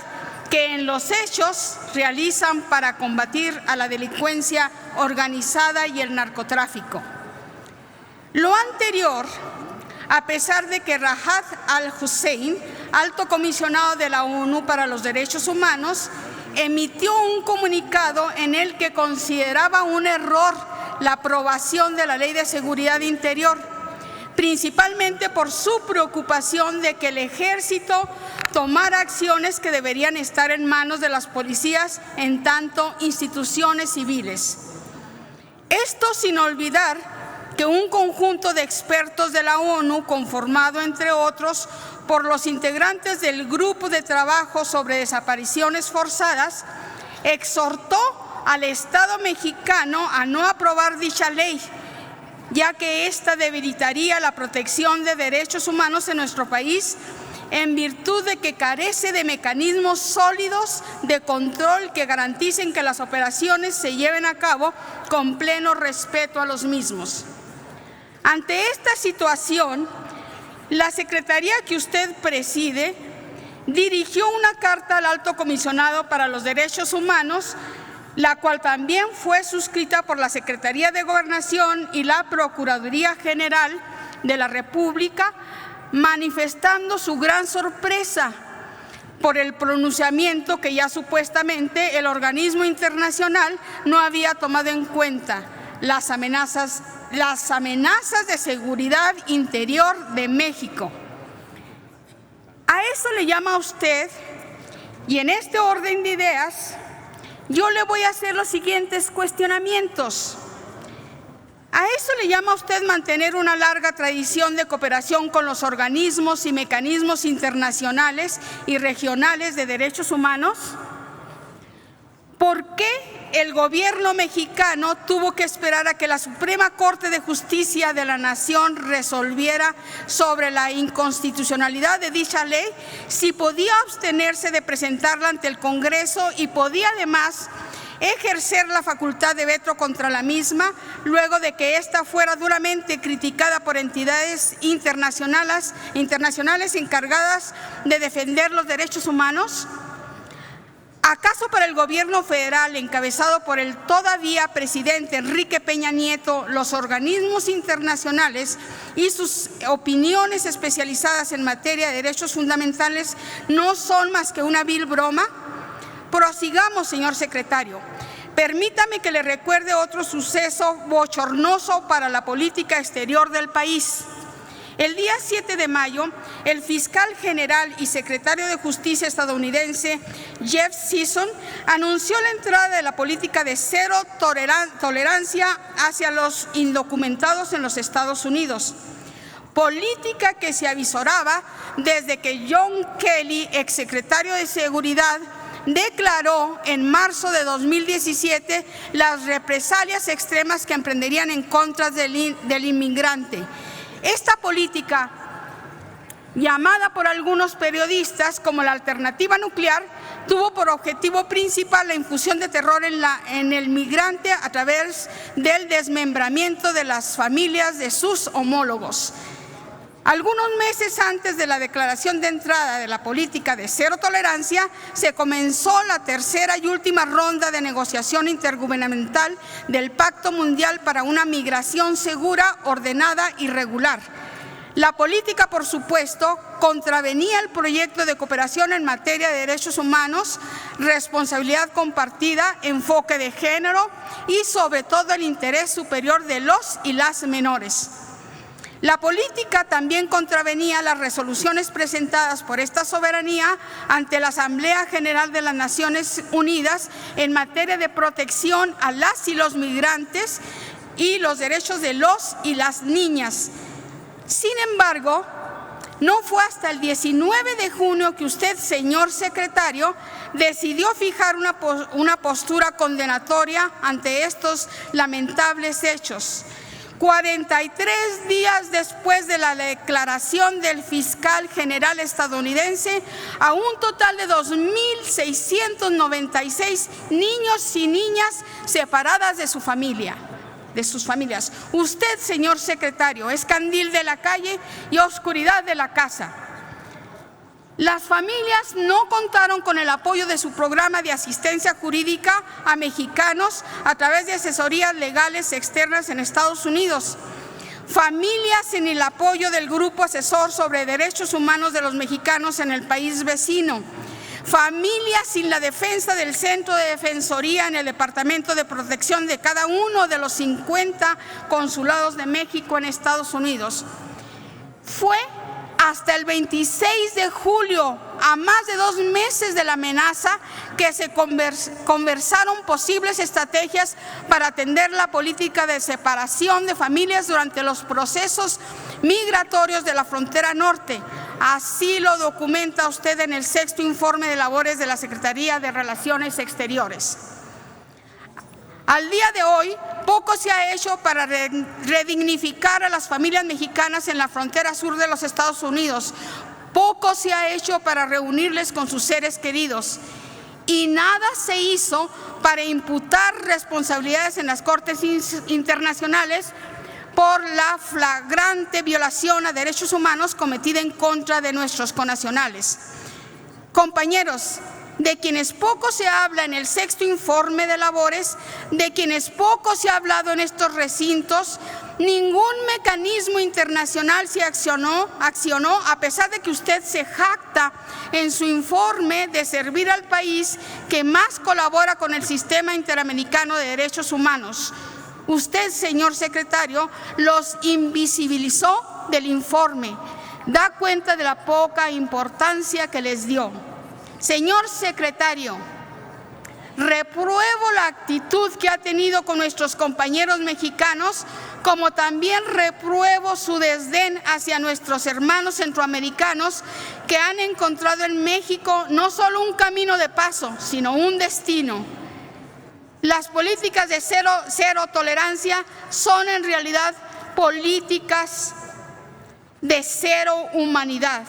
que en los hechos realizan para combatir a la delincuencia organizada y el narcotráfico. Lo anterior, a pesar de que Rahat al-Hussein, alto comisionado de la ONU para los Derechos Humanos, emitió un comunicado en el que consideraba un error la aprobación de la Ley de Seguridad Interior, principalmente por su preocupación de que el ejército tomara acciones que deberían estar en manos de las policías, en tanto instituciones civiles. Esto sin olvidar que un conjunto de expertos de la ONU, conformado entre otros por los integrantes del Grupo de Trabajo sobre Desapariciones Forzadas, exhortó al Estado mexicano a no aprobar dicha ley, ya que ésta debilitaría la protección de derechos humanos en nuestro país en virtud de que carece de mecanismos sólidos de control que garanticen que las operaciones se lleven a cabo con pleno respeto a los mismos. Ante esta situación, la Secretaría que usted preside dirigió una carta al Alto Comisionado para los Derechos Humanos, la cual también fue suscrita por la Secretaría de Gobernación y la Procuraduría General de la República, manifestando su gran sorpresa por el pronunciamiento que ya supuestamente el organismo internacional no había tomado en cuenta las amenazas de seguridad interior de México. A eso le llama a usted, y en este orden de ideas, yo le voy a hacer los siguientes cuestionamientos. ¿A eso le llama a usted mantener una larga tradición de cooperación con los organismos y mecanismos internacionales y regionales de derechos humanos? ¿Por qué el gobierno mexicano tuvo que esperar a que la Suprema Corte de Justicia de la Nación resolviera sobre la inconstitucionalidad de dicha ley, si podía abstenerse de presentarla ante el Congreso y podía además ejercer la facultad de veto contra la misma, luego de que ésta fuera duramente criticada por entidades internacionales encargadas de defender los derechos humanos? ¿Acaso para el gobierno federal, encabezado por el todavía presidente Enrique Peña Nieto, los organismos internacionales y sus opiniones especializadas en materia de derechos fundamentales no son más que una vil broma? Prosigamos, señor secretario. Permítame que le recuerde otro suceso bochornoso para la política exterior del país. El día 7 de mayo, el fiscal general y secretario de Justicia estadounidense Jeff Sessions anunció la entrada de la política de cero tolerancia hacia los indocumentados en los Estados Unidos, política que se avisoraba desde que John Kelly, exsecretario de Seguridad, declaró en marzo de 2017 las represalias extremas que emprenderían en contra del inmigrante Esta política, llamada por algunos periodistas como la alternativa nuclear, tuvo por objetivo principal la infusión de terror en el migrante a través del desmembramiento de las familias de sus homólogos. Algunos meses antes de la declaración de entrada de la política de cero tolerancia, se comenzó la tercera y última ronda de negociación intergubernamental del Pacto Mundial para una Migración Segura, Ordenada y Regular. La política, por supuesto, contravenía el proyecto de cooperación en materia de derechos humanos, responsabilidad compartida, enfoque de género y, sobre todo, el interés superior de los y las menores. La política también contravenía las resoluciones presentadas por esta soberanía ante la Asamblea General de las Naciones Unidas en materia de protección a las y los migrantes y los derechos de los y las niñas. Sin embargo, no fue hasta el 19 de junio que usted, señor secretario, decidió fijar una postura condenatoria ante estos lamentables hechos. 43 días después de la declaración del fiscal general estadounidense, a un total de 2.696 niños y niñas separadas de sus familias. Usted, señor secretario, es candil de la calle y oscuridad de la casa. Las familias no contaron con el apoyo de su programa de asistencia jurídica a mexicanos a través de asesorías legales externas en Estados Unidos. Familias sin el apoyo del Grupo Asesor sobre Derechos Humanos de los Mexicanos en el país vecino. Familias sin la defensa del Centro de Defensoría en el Departamento de Protección de cada uno de los 50 consulados de México en Estados Unidos. Fue hasta el 26 de julio, a más de 2 meses de la amenaza, que se conversaron posibles estrategias para atender la política de separación de familias durante los procesos migratorios de la frontera norte. Así lo documenta usted en el 6º informe de labores de la Secretaría de Relaciones Exteriores. Al día de hoy, poco se ha hecho para redignificar a las familias mexicanas en la frontera sur de los Estados Unidos. Poco se ha hecho para reunirles con sus seres queridos. Y nada se hizo para imputar responsabilidades en las Cortes internacionales por la flagrante violación a derechos humanos cometida en contra de nuestros connacionales. Compañeros, de quienes poco se habla en el 6º informe de labores, de quienes poco se ha hablado en estos recintos, ningún mecanismo internacional se accionó a pesar de que usted se jacta en su informe de servir al país que más colabora con el Sistema Interamericano de Derechos Humanos. Usted, señor secretario, los invisibilizó del informe. Da cuenta de la poca importancia que les dio. Señor secretario, repruebo la actitud que ha tenido con nuestros compañeros mexicanos, como también repruebo su desdén hacia nuestros hermanos centroamericanos que han encontrado en México no solo un camino de paso, sino un destino. Las políticas de cero tolerancia son en realidad políticas de cero humanidad.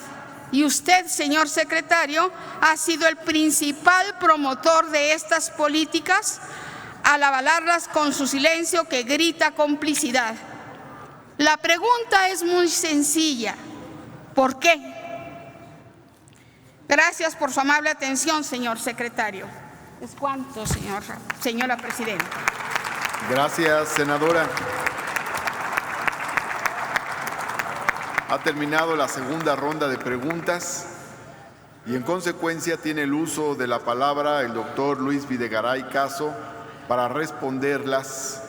Y usted, señor secretario, ha sido el principal promotor de estas políticas al avalarlas con su silencio que grita complicidad. La pregunta es muy sencilla. ¿Por qué? Gracias por su amable atención, señor secretario. Es cuanto, señora presidenta. Gracias, senadora. Ha terminado la segunda ronda de preguntas y en consecuencia tiene el uso de la palabra el doctor Luis Videgaray Caso para responderlas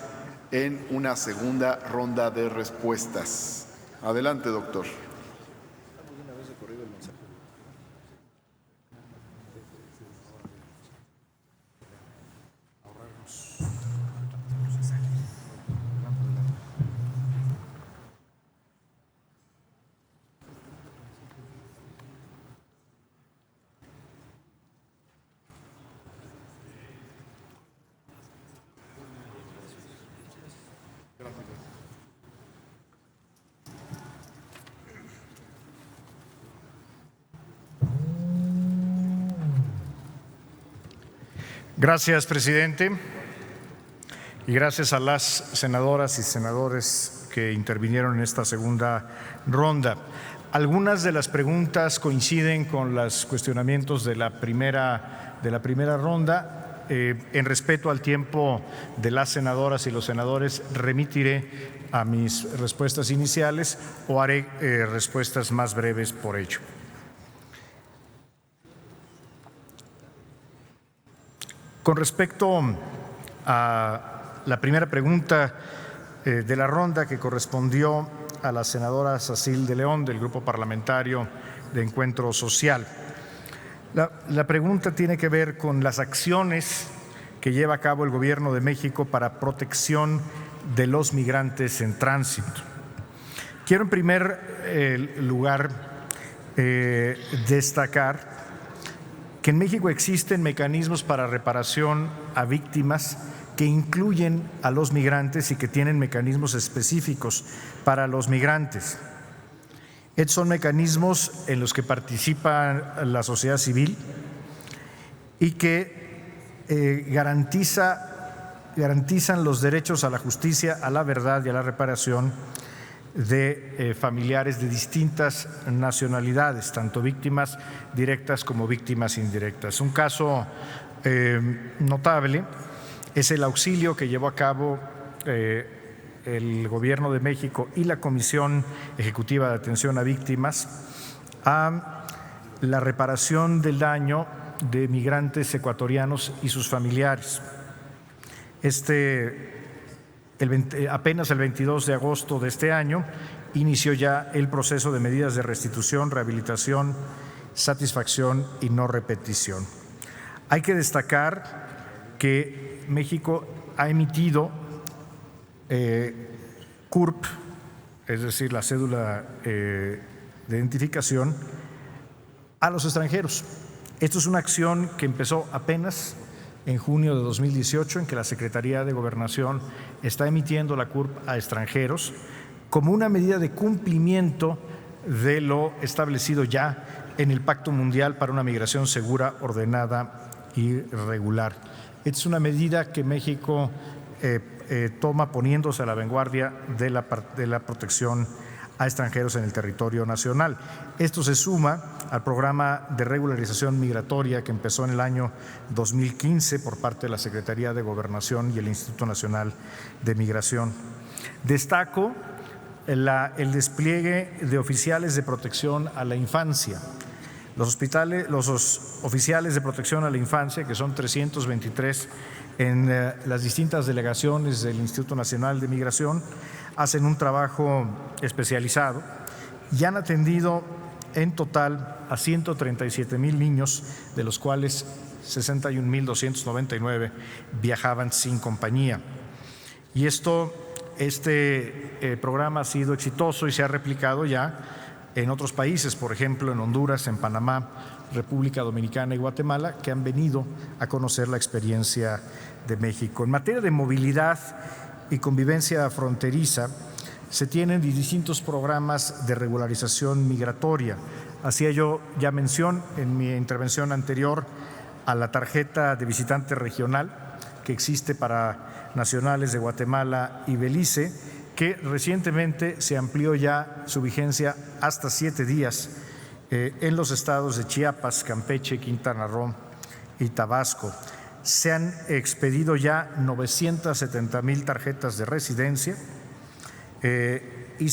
en una segunda ronda de respuestas. Adelante, doctor. Gracias, presidente, y gracias a las senadoras y senadores que intervinieron en esta segunda ronda. Algunas de las preguntas coinciden con los cuestionamientos de la primera ronda. En respeto al tiempo de las senadoras y los senadores, remitiré a mis respuestas iniciales o haré respuestas más breves por ello. Con respecto a la primera pregunta de la ronda, que correspondió a la senadora Sacil de León del Grupo Parlamentario de Encuentro Social. La pregunta tiene que ver con las acciones que lleva a cabo el Gobierno de México para protección de los migrantes en tránsito. Quiero en primer lugar destacar que en México existen mecanismos para reparación a víctimas que incluyen a los migrantes y que tienen mecanismos específicos para los migrantes. Estos son mecanismos en los que participa la sociedad civil y que garantizan los derechos a la justicia, a la verdad y a la reparación de familiares de distintas nacionalidades, tanto víctimas directas como víctimas indirectas. Un caso notable es el auxilio que llevó a cabo el Gobierno de México y la Comisión Ejecutiva de Atención a Víctimas a la reparación del daño de migrantes ecuatorianos y sus familiares. Apenas el 22 de agosto de este año inició ya el proceso de medidas de restitución, rehabilitación, satisfacción y no repetición. Hay que destacar que México ha emitido CURP, es decir, la cédula de identificación, a los extranjeros. Esto es una acción que empezó apenas en junio de 2018, en que la Secretaría de Gobernación está emitiendo la CURP a extranjeros como una medida de cumplimiento de lo establecido ya en el Pacto Mundial para una Migración Segura, Ordenada y Regular. Esta es una medida que México toma poniéndose a la vanguardia de la protección a extranjeros en el territorio nacional. Esto se suma al programa de regularización migratoria que empezó en el año 2015 por parte de la Secretaría de Gobernación y el Instituto Nacional de Migración. Destaco el despliegue de oficiales de protección a la infancia. Los oficiales de protección a la infancia, que son 323 en las distintas delegaciones del Instituto Nacional de Migración, hacen un trabajo especializado y han atendido en total a 137,000 niños, de los cuales 61,299 viajaban sin compañía. Y este programa ha sido exitoso y se ha replicado ya en otros países, por ejemplo en Honduras, en Panamá, República Dominicana y Guatemala, que han venido a conocer la experiencia de México. En materia de movilidad y convivencia fronteriza, se tienen distintos programas de regularización migratoria. Hacía yo ya mención en mi intervención anterior a la tarjeta de visitante regional que existe para nacionales de Guatemala y Belice, que recientemente se amplió ya su vigencia hasta 7 días en los estados de Chiapas, Campeche, Quintana Roo y Tabasco. Se han expedido ya 970,000 tarjetas de residencia y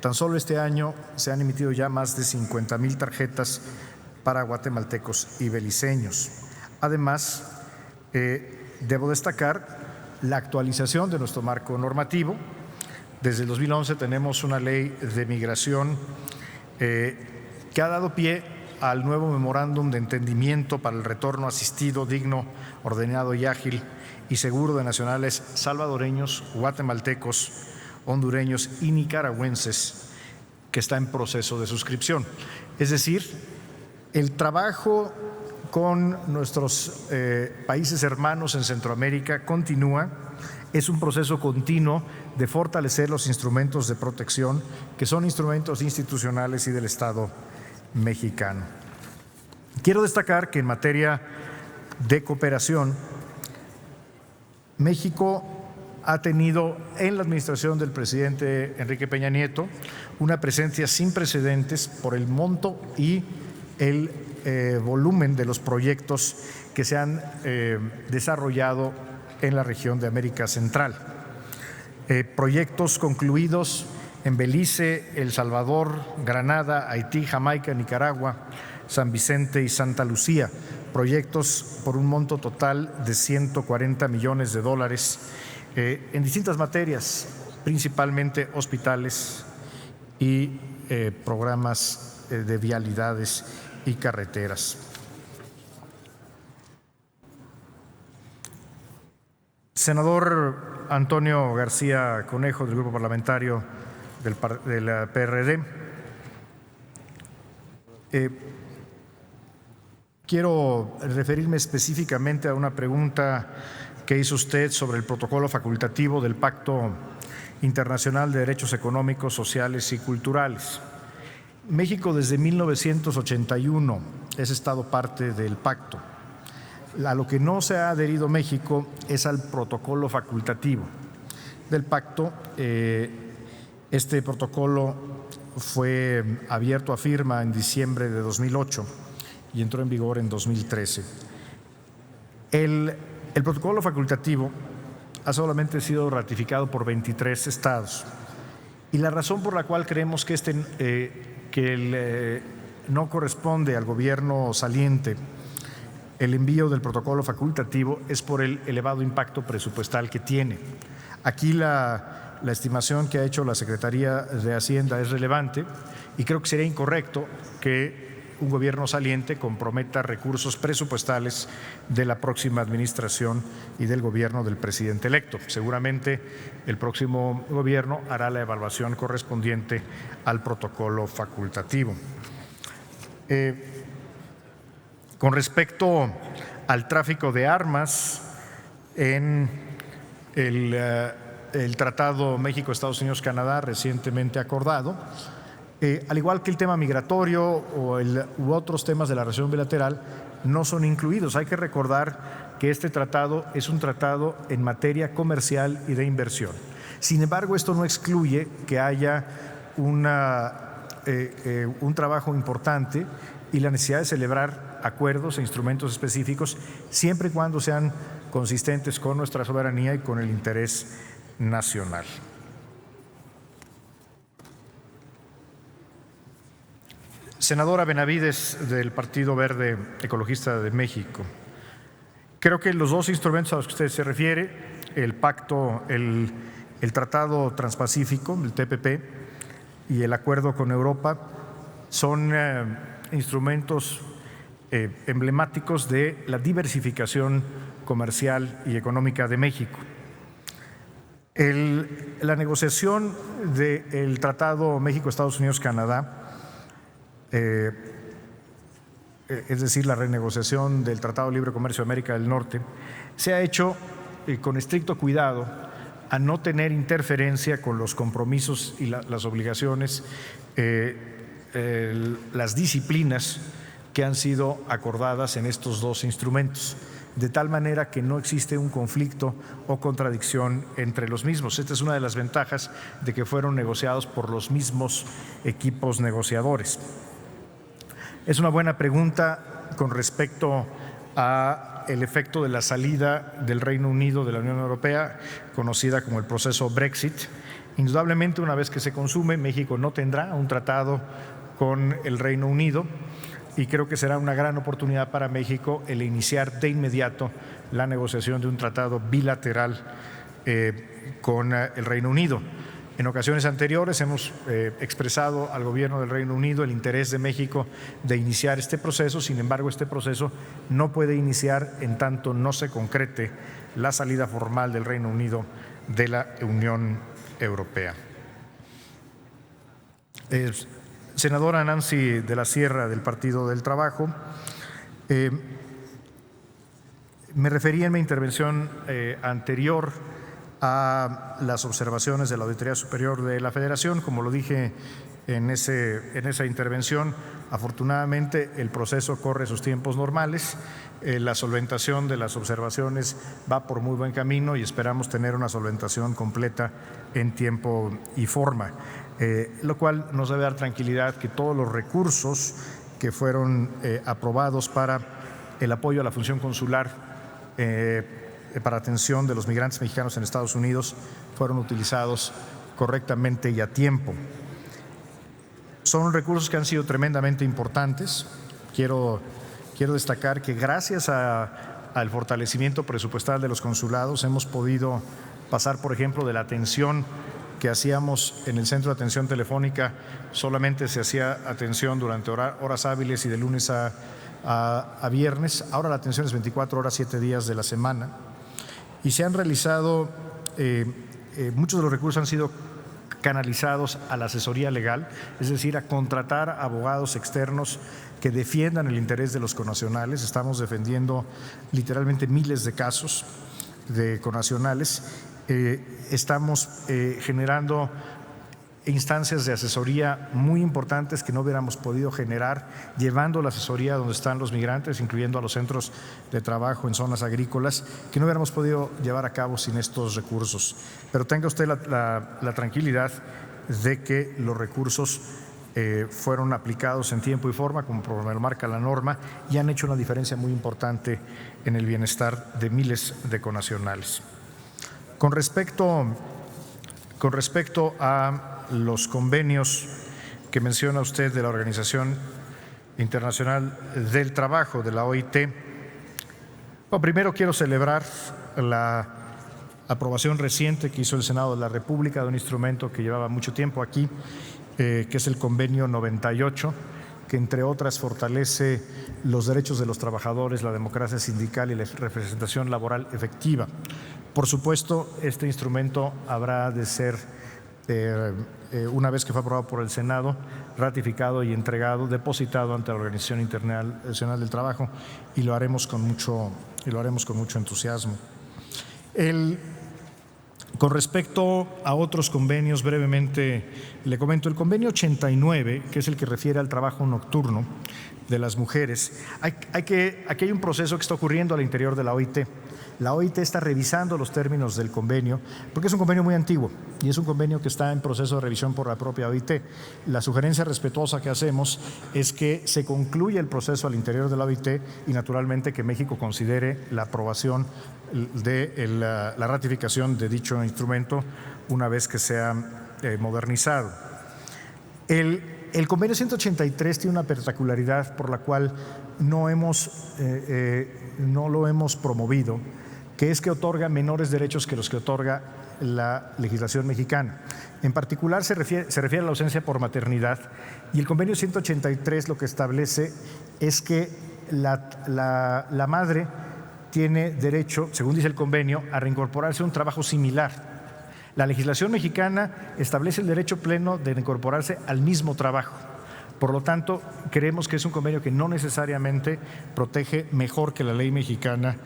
tan solo este año se han emitido ya más de 50,000 tarjetas para guatemaltecos y beliceños. Además, debo destacar la actualización de nuestro marco normativo. Desde el 2011 tenemos una ley de migración que ha dado pie al nuevo memorándum de entendimiento para el retorno asistido, digno, ordenado y ágil y seguro de nacionales salvadoreños, guatemaltecos, hondureños y nicaragüenses, que está en proceso de suscripción. Es decir, el trabajo con nuestros países hermanos en Centroamérica continúa. Es un proceso continuo de fortalecer los instrumentos de protección, que son instrumentos institucionales y del Estado mexicano. Quiero destacar que en materia de cooperación, México ha tenido en la administración del presidente Enrique Peña Nieto una presencia sin precedentes por el monto y el volumen de los proyectos que se han desarrollado en la región de América Central. Proyectos concluidos en Belice, El Salvador, Granada, Haití, Jamaica, Nicaragua, San Vicente y Santa Lucía, proyectos por un monto total de $140 millones en distintas materias, principalmente hospitales y programas de vialidades y carreteras. Senador Antonio García Conejo, del Grupo Parlamentario del PRD. Quiero referirme específicamente a una pregunta que hizo usted sobre el protocolo facultativo del Pacto Internacional de Derechos Económicos, Sociales y Culturales. México desde 1981 es Estado parte del pacto. A lo que no se ha adherido México es al protocolo facultativo del pacto. Este protocolo fue abierto a firma en diciembre de 2008 y entró en vigor en 2013. El protocolo facultativo ha solamente sido ratificado por 23 estados y la razón por la cual creemos que no corresponde al gobierno saliente el envío del protocolo facultativo es por el elevado impacto presupuestal que tiene. Aquí la estimación que ha hecho la Secretaría de Hacienda es relevante y creo que sería incorrecto que un gobierno saliente comprometa recursos presupuestales de la próxima administración y del gobierno del presidente electo. Seguramente el próximo gobierno hará la evaluación correspondiente al protocolo facultativo. Con respecto al tráfico de armas en el Tratado México-Estados Unidos-Canadá recientemente acordado, al igual que el tema migratorio u otros temas de la relación bilateral, no son incluidos. Hay que recordar que este tratado es un tratado en materia comercial y de inversión. Sin embargo, esto no excluye que haya un trabajo importante y la necesidad de celebrar acuerdos e instrumentos específicos siempre y cuando sean consistentes con nuestra soberanía y con el interés nacional. Senadora Benavides, del Partido Verde Ecologista de México. Creo que los dos instrumentos a los que usted se refiere, el pacto, el Tratado Transpacífico, el TPP, y el acuerdo con Europa, son instrumentos emblemáticos de la diversificación comercial y económica de México. La negociación del Tratado México-Estados Unidos-Canadá, es decir, la renegociación del Tratado de Libre Comercio de América del Norte, se ha hecho con estricto cuidado a no tener interferencia con los compromisos y las obligaciones, las disciplinas que han sido acordadas en estos dos instrumentos, de tal manera que no existe un conflicto o contradicción entre los mismos. Esta es una de las ventajas de que fueron negociados por los mismos equipos negociadores. Es una buena pregunta con respecto a el efecto de la salida del Reino Unido de la Unión Europea, conocida como el proceso Brexit. Indudablemente, una vez que se consume, México no tendrá un tratado con el Reino Unido y creo que será una gran oportunidad para México el iniciar de inmediato la negociación de un tratado bilateral con el Reino Unido. En ocasiones anteriores hemos expresado al gobierno del Reino Unido el interés de México de iniciar este proceso. Sin embargo, este proceso no puede iniciar en tanto no se concrete la salida formal del Reino Unido de la Unión Europea. Senadora Nancy de la Sierra, del Partido del Trabajo, me referí en mi intervención anterior a las observaciones de la Auditoría Superior de la Federación. Como lo dije en esa intervención. Afortunadamente, el proceso corre sus tiempos normales. La solventación de las observaciones va por muy buen camino y esperamos tener una solventación completa en tiempo y forma, lo cual nos debe dar tranquilidad que todos los recursos que fueron aprobados para el apoyo a la función consular para atención de los migrantes mexicanos en Estados Unidos fueron utilizados correctamente y a tiempo. Son recursos que han sido tremendamente importantes. Quiero destacar que gracias al fortalecimiento presupuestal de los consulados hemos podido pasar, por ejemplo, de la atención que hacíamos en el centro de atención telefónica, solamente se hacía atención durante horas hábiles y de lunes a viernes. Ahora la atención es 24 horas, 7 días de la semana. Y se han realizado, muchos de los recursos han sido canalizados a la asesoría legal, es decir, a contratar abogados externos que defiendan el interés de los connacionales. Estamos defendiendo literalmente miles de casos de connacionales. Estamos generando instancias de asesoría muy importantes que no hubiéramos podido generar, llevando la asesoría donde están los migrantes, incluyendo a los centros de trabajo en zonas agrícolas, que no hubiéramos podido llevar a cabo sin estos recursos. Pero tenga usted la tranquilidad de que los recursos fueron aplicados en tiempo y forma, como lo marca la norma, y han hecho una diferencia muy importante en el bienestar de miles de connacionales. Con respecto a los convenios que menciona usted de la Organización Internacional del Trabajo, de la OIT, bueno, primero quiero celebrar la aprobación reciente que hizo el Senado de la República de un instrumento que llevaba mucho tiempo aquí, que es el Convenio 98, que entre otras fortalece los derechos de los trabajadores, la democracia sindical y la representación laboral efectiva. Por supuesto, este instrumento habrá de ser, una vez que fue aprobado por el Senado, ratificado y entregado, depositado ante la Organización Internacional del Trabajo, y lo haremos con mucho entusiasmo. Con respecto a otros convenios, brevemente le comento el convenio 89, que es el que refiere al trabajo nocturno de las mujeres. Aquí hay un proceso que está ocurriendo al interior de la OIT. La OIT está revisando los términos del convenio, porque es un convenio muy antiguo y es un convenio que está en proceso de revisión por la propia OIT. La sugerencia respetuosa que hacemos es que se concluya el proceso al interior de la OIT y naturalmente que México considere la aprobación de la ratificación de dicho instrumento una vez que sea modernizado. El convenio 183 tiene una particularidad por la cual no lo hemos promovido, que es que otorga menores derechos que los que otorga la legislación mexicana. En particular se refiere a la ausencia por maternidad, y el convenio 183 lo que establece es que la madre tiene derecho, según dice el convenio, a reincorporarse a un trabajo similar. La legislación mexicana establece el derecho pleno de reincorporarse al mismo trabajo. Por lo tanto, creemos que es un convenio que no necesariamente protege mejor que la ley mexicana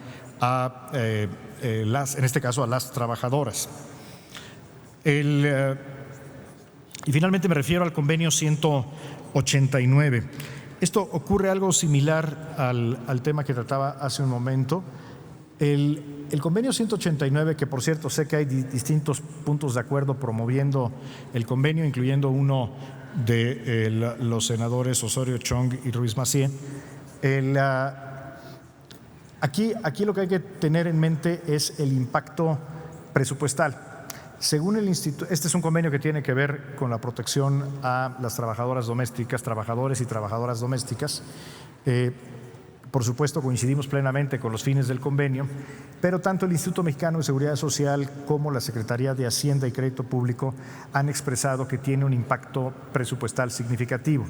en este caso a las trabajadoras. Y finalmente me refiero al convenio 189. Esto ocurre algo similar al tema que trataba hace un momento. El convenio 189, que por cierto sé que hay distintos puntos de acuerdo promoviendo el convenio, incluyendo uno de los senadores Osorio Chong y Ruiz Massieu. Aquí lo que hay que tener en mente es el impacto presupuestal. Según el instituto, este es un convenio que tiene que ver con la protección a las trabajadoras domésticas, trabajadores y trabajadoras domésticas. Por supuesto, coincidimos plenamente con los fines del convenio, pero tanto el Instituto Mexicano de Seguridad Social como la Secretaría de Hacienda y Crédito Público han expresado que tiene un impacto presupuestal significativo.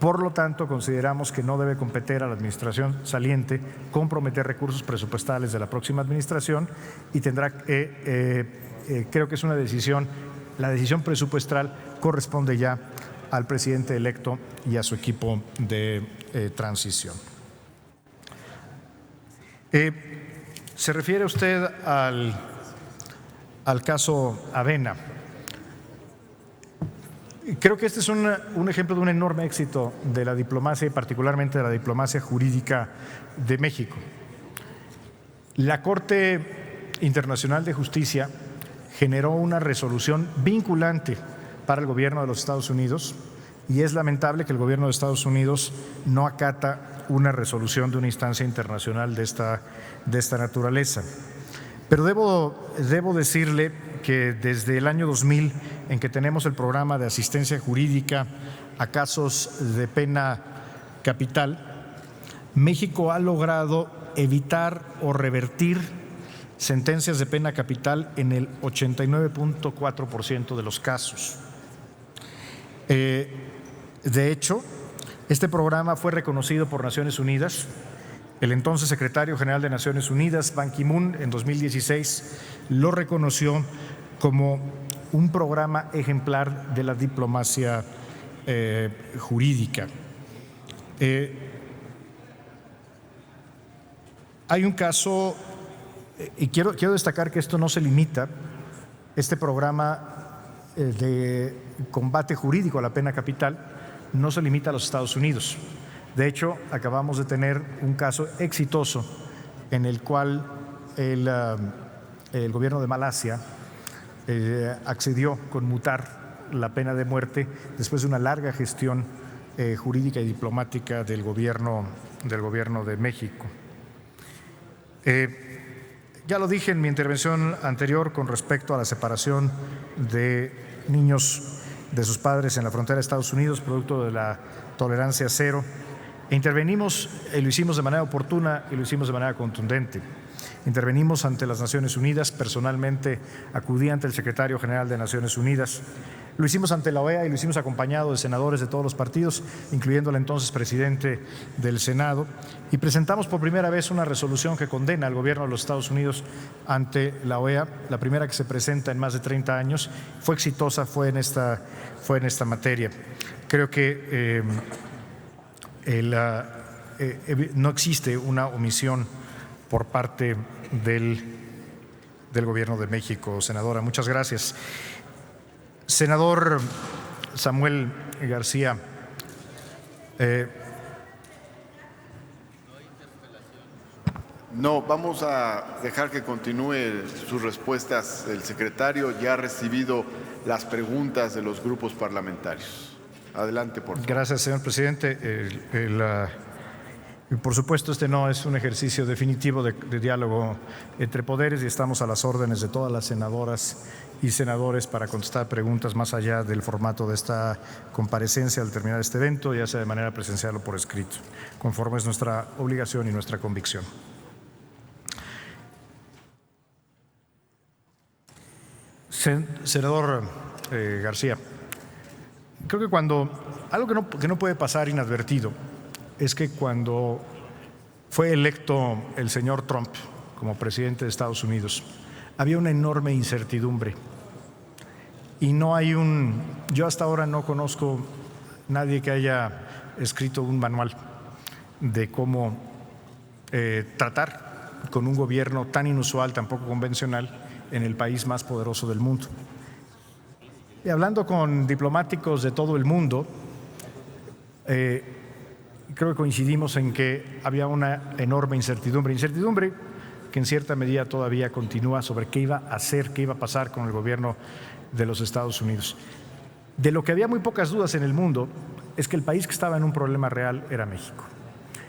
Por lo tanto, consideramos que no debe competir a la administración saliente comprometer recursos presupuestales de la próxima administración y tendrá, creo que es una decisión, la decisión presupuestal corresponde ya al presidente electo y a su equipo de transición. Se refiere usted al caso Avena. Creo que este es un ejemplo de un enorme éxito de la diplomacia y particularmente de la diplomacia jurídica de México. La Corte Internacional de Justicia generó una resolución vinculante para el gobierno de los Estados Unidos y es lamentable que el gobierno de Estados Unidos no acata una resolución de una instancia internacional de esta naturaleza. Pero debo decirle que desde el año 2000, en que tenemos el programa de asistencia jurídica a casos de pena capital, México ha logrado evitar o revertir sentencias de pena capital en el 89.4% de los casos. De hecho, este programa fue reconocido por Naciones Unidas. El entonces secretario general de Naciones Unidas, Ban Ki-moon, en 2016 lo reconoció como un programa ejemplar de la diplomacia jurídica. Hay un caso, y quiero destacar que esto no se limita, este programa de combate jurídico a la pena capital no se limita a los Estados Unidos. De hecho, acabamos de tener un caso exitoso en el cual el gobierno de Malasia accedió a conmutar la pena de muerte después de una larga gestión jurídica y diplomática del gobierno de México. Ya lo dije en mi intervención anterior con respecto a la separación de niños de sus padres en la frontera de Estados Unidos, producto de la tolerancia cero. Intervenimos, y lo hicimos de manera oportuna y lo hicimos de manera contundente. Intervenimos ante las Naciones Unidas, personalmente acudí ante el secretario general de Naciones Unidas. Lo hicimos ante la OEA y lo hicimos acompañado de senadores de todos los partidos, incluyendo al entonces presidente del Senado, y presentamos por primera vez una resolución que condena al gobierno de los Estados Unidos ante la OEA, la primera que se presenta en más de 30 años. Fue exitosa, fue en esta materia. Creo que no existe una omisión por parte del Gobierno de México, senadora. Muchas gracias. Senador Samuel García, no, vamos a dejar que continúe sus respuestas el secretario. Ya ha recibido las preguntas de los grupos parlamentarios. Adelante, por favor. Gracias, señor presidente. Por supuesto, este no es un ejercicio definitivo de diálogo entre poderes y estamos a las órdenes de todas las senadoras y senadores para contestar preguntas más allá del formato de esta comparecencia al terminar este evento, ya sea de manera presencial o por escrito, conforme es nuestra obligación y nuestra convicción. Senador García, creo que algo que no puede pasar inadvertido es que cuando fue electo el señor Trump como presidente de Estados Unidos, había una enorme incertidumbre y yo hasta ahora no conozco nadie que haya escrito un manual de cómo tratar con un gobierno tan inusual, tan poco convencional en el país más poderoso del mundo. Y hablando con diplomáticos de todo el mundo, creo que coincidimos en que había una enorme incertidumbre que en cierta medida todavía continúa sobre qué iba a hacer, qué iba a pasar con el gobierno de los Estados Unidos. De lo que había muy pocas dudas en el mundo es que el país que estaba en un problema real era México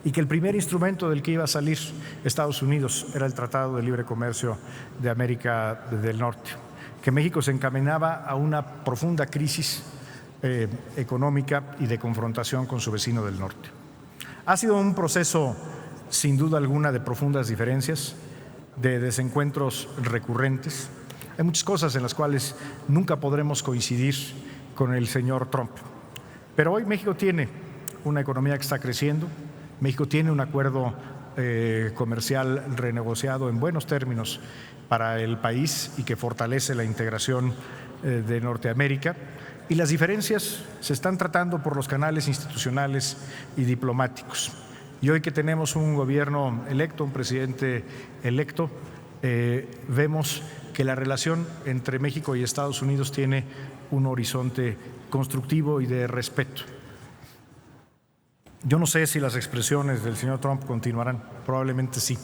y que el primer instrumento del que iba a salir Estados Unidos era el Tratado de Libre Comercio de América del Norte, que México se encaminaba a una profunda crisis económica y de confrontación con su vecino del norte. Ha sido un proceso, sin duda alguna, de profundas diferencias, de desencuentros recurrentes. Hay muchas cosas en las cuales nunca podremos coincidir con el señor Trump. Pero hoy México tiene una economía que está creciendo, México tiene un acuerdo comercial renegociado en buenos términos para el país y que fortalece la integración de Norteamérica. Y las diferencias se están tratando por los canales institucionales y diplomáticos. Y hoy que tenemos un gobierno electo, un presidente electo, vemos que la relación entre México y Estados Unidos tiene un horizonte constructivo y de respeto. Yo no sé si las expresiones del señor Trump continuarán, probablemente sí,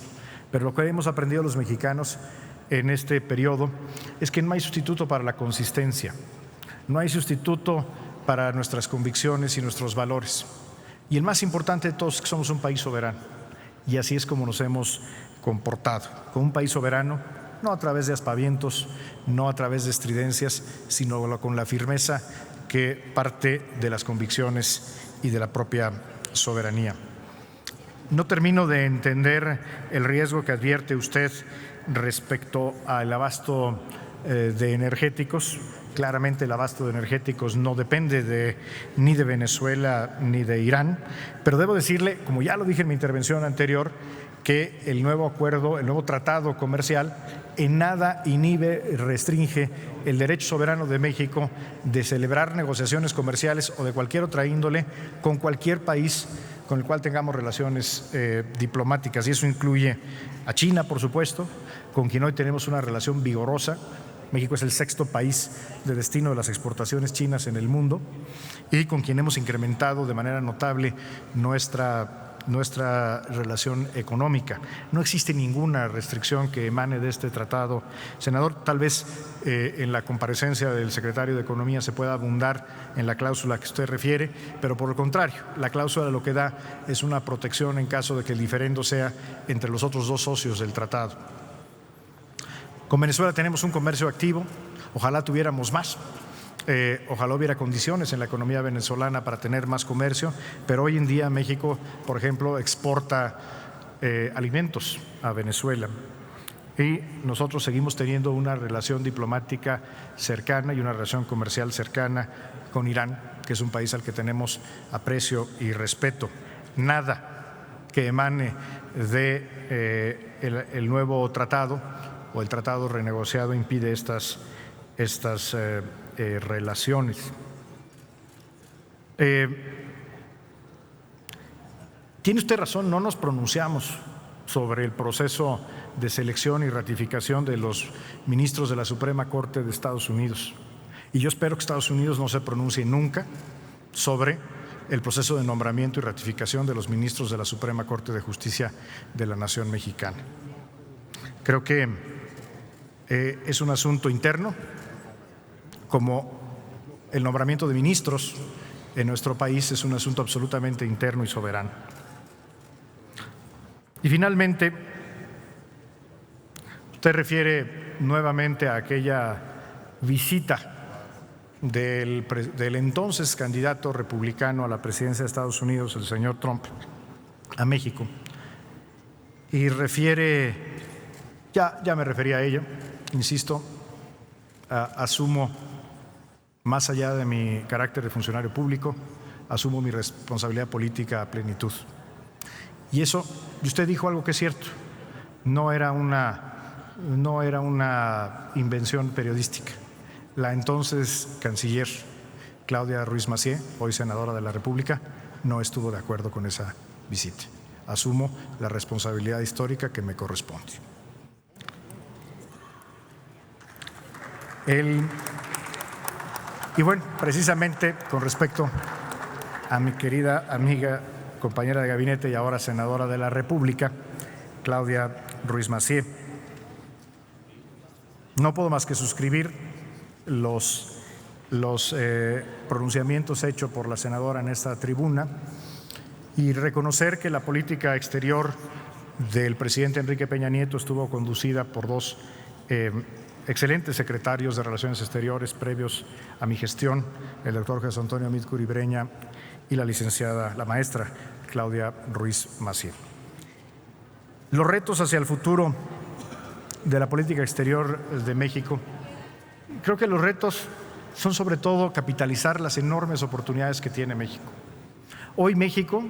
pero lo que hemos aprendido los mexicanos en este periodo es que no hay sustituto para la consistencia, no hay sustituto para nuestras convicciones y nuestros valores. Y el más importante de todos es que somos un país soberano, y así es como nos hemos comportado, como un país soberano, no a través de aspavientos, no a través de estridencias, sino con la firmeza que parte de las convicciones y de la propia soberanía. No termino de entender el riesgo que advierte usted respecto al abasto de energéticos. Claramente el abasto de energéticos no depende ni de Venezuela ni de Irán, pero debo decirle, como ya lo dije en mi intervención anterior, que el nuevo acuerdo, el nuevo tratado comercial en nada inhibe, restringe el derecho soberano de México de celebrar negociaciones comerciales o de cualquier otra índole con cualquier país con el cual tengamos relaciones diplomáticas, y eso incluye a China, por supuesto, con quien hoy tenemos una relación vigorosa. México es el sexto país de destino de las exportaciones chinas en el mundo y con quien hemos incrementado de manera notable nuestra relación económica. No existe ninguna restricción que emane de este tratado. Senador, tal vez en la comparecencia del secretario de Economía se pueda abundar en la cláusula que usted refiere, pero por el contrario, la cláusula lo que da es una protección en caso de que el diferendo sea entre los otros dos socios del tratado. Con Venezuela tenemos un comercio activo, ojalá tuviéramos más. Ojalá hubiera condiciones en la economía venezolana para tener más comercio, pero hoy en día México, por ejemplo, exporta alimentos a Venezuela y nosotros seguimos teniendo una relación diplomática cercana y una relación comercial cercana con Irán, que es un país al que tenemos aprecio y respeto. Nada que emane de el nuevo tratado o el tratado renegociado impide estas relaciones. Tiene usted razón, no nos pronunciamos sobre el proceso de selección y ratificación de los ministros de la Suprema Corte de Estados Unidos. Y yo espero que Estados Unidos no se pronuncie nunca sobre el proceso de nombramiento y ratificación de los ministros de la Suprema Corte de Justicia de la Nación Mexicana. Creo que es un asunto interno, como el nombramiento de ministros en nuestro país es un asunto absolutamente interno y soberano. Y finalmente, usted refiere nuevamente a aquella visita del entonces candidato republicano a la presidencia de Estados Unidos, el señor Trump, a México, y refiere, ya me referí a ello, insisto, asumo, más allá de mi carácter de funcionario público, asumo mi responsabilidad política a plenitud. Y eso, y usted dijo algo que es cierto, no era una invención periodística. La entonces canciller Claudia Ruiz Massieu, hoy senadora de la República, no estuvo de acuerdo con esa visita. Asumo la responsabilidad histórica que me corresponde. Y bueno, precisamente con respecto a mi querida amiga, compañera de gabinete y ahora senadora de la República, Claudia Ruiz Massieu, no puedo más que suscribir los pronunciamientos hechos por la senadora en esta tribuna y reconocer que la política exterior del presidente Enrique Peña Nieto estuvo conducida por dos excelentes secretarios de Relaciones Exteriores previos a mi gestión, el doctor José Antonio Amid Curibreña y la maestra Claudia Ruiz Massieu. Los retos hacia el futuro de la política exterior de México, creo que los retos son sobre todo capitalizar las enormes oportunidades que tiene México. Hoy México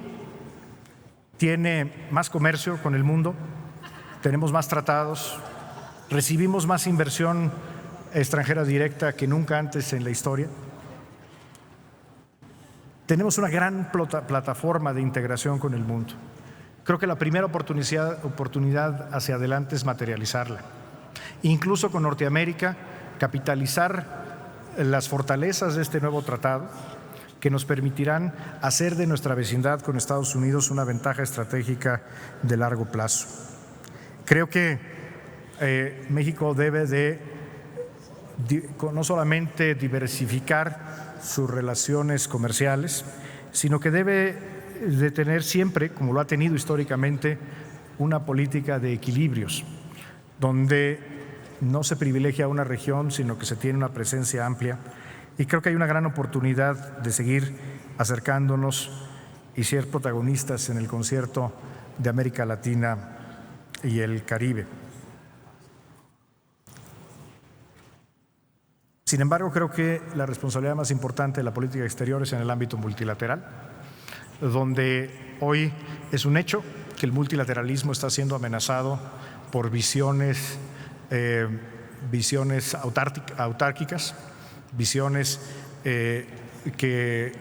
tiene más comercio con el mundo, tenemos más tratados, recibimos más inversión extranjera directa que nunca antes en la historia. Tenemos una gran plataforma de integración con el mundo. Creo que la primera oportunidad hacia adelante es materializarla. incluso con Norteamérica, capitalizar las fortalezas de este nuevo tratado que nos permitirán hacer de nuestra vecindad con Estados Unidos una ventaja estratégica de largo plazo. Creo que México debe de no solamente diversificar sus relaciones comerciales, sino que debe de tener siempre, como lo ha tenido históricamente, una política de equilibrios, donde no se privilegia a una región, sino que se tiene una presencia amplia. Y creo que hay una gran oportunidad de seguir acercándonos y ser protagonistas en el concierto de América Latina y el Caribe. Sin embargo, creo que la responsabilidad más importante de la política exterior es en el ámbito multilateral, donde hoy es un hecho que el multilateralismo está siendo amenazado por visiones autárquicas, visiones que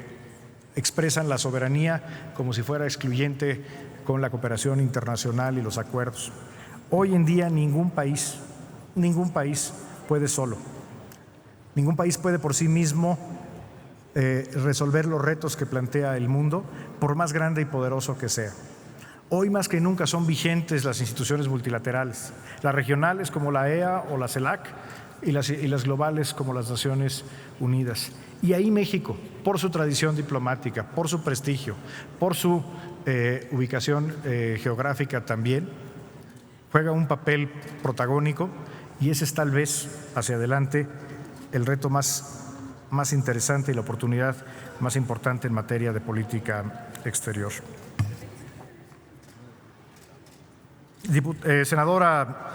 expresan la soberanía como si fuera excluyente con la cooperación internacional y los acuerdos. Hoy en día ningún país puede solo, ningún país puede por sí mismo resolver los retos que plantea el mundo, por más grande y poderoso que sea. Hoy más que nunca son vigentes las instituciones multilaterales, las regionales como la EA o la CELAC y las globales como las Naciones Unidas. Y ahí México, por su tradición diplomática, por su prestigio, por su ubicación geográfica también, juega un papel protagónico, y ese es tal vez hacia adelante el reto más interesante y la oportunidad más importante en materia de política exterior. Senadora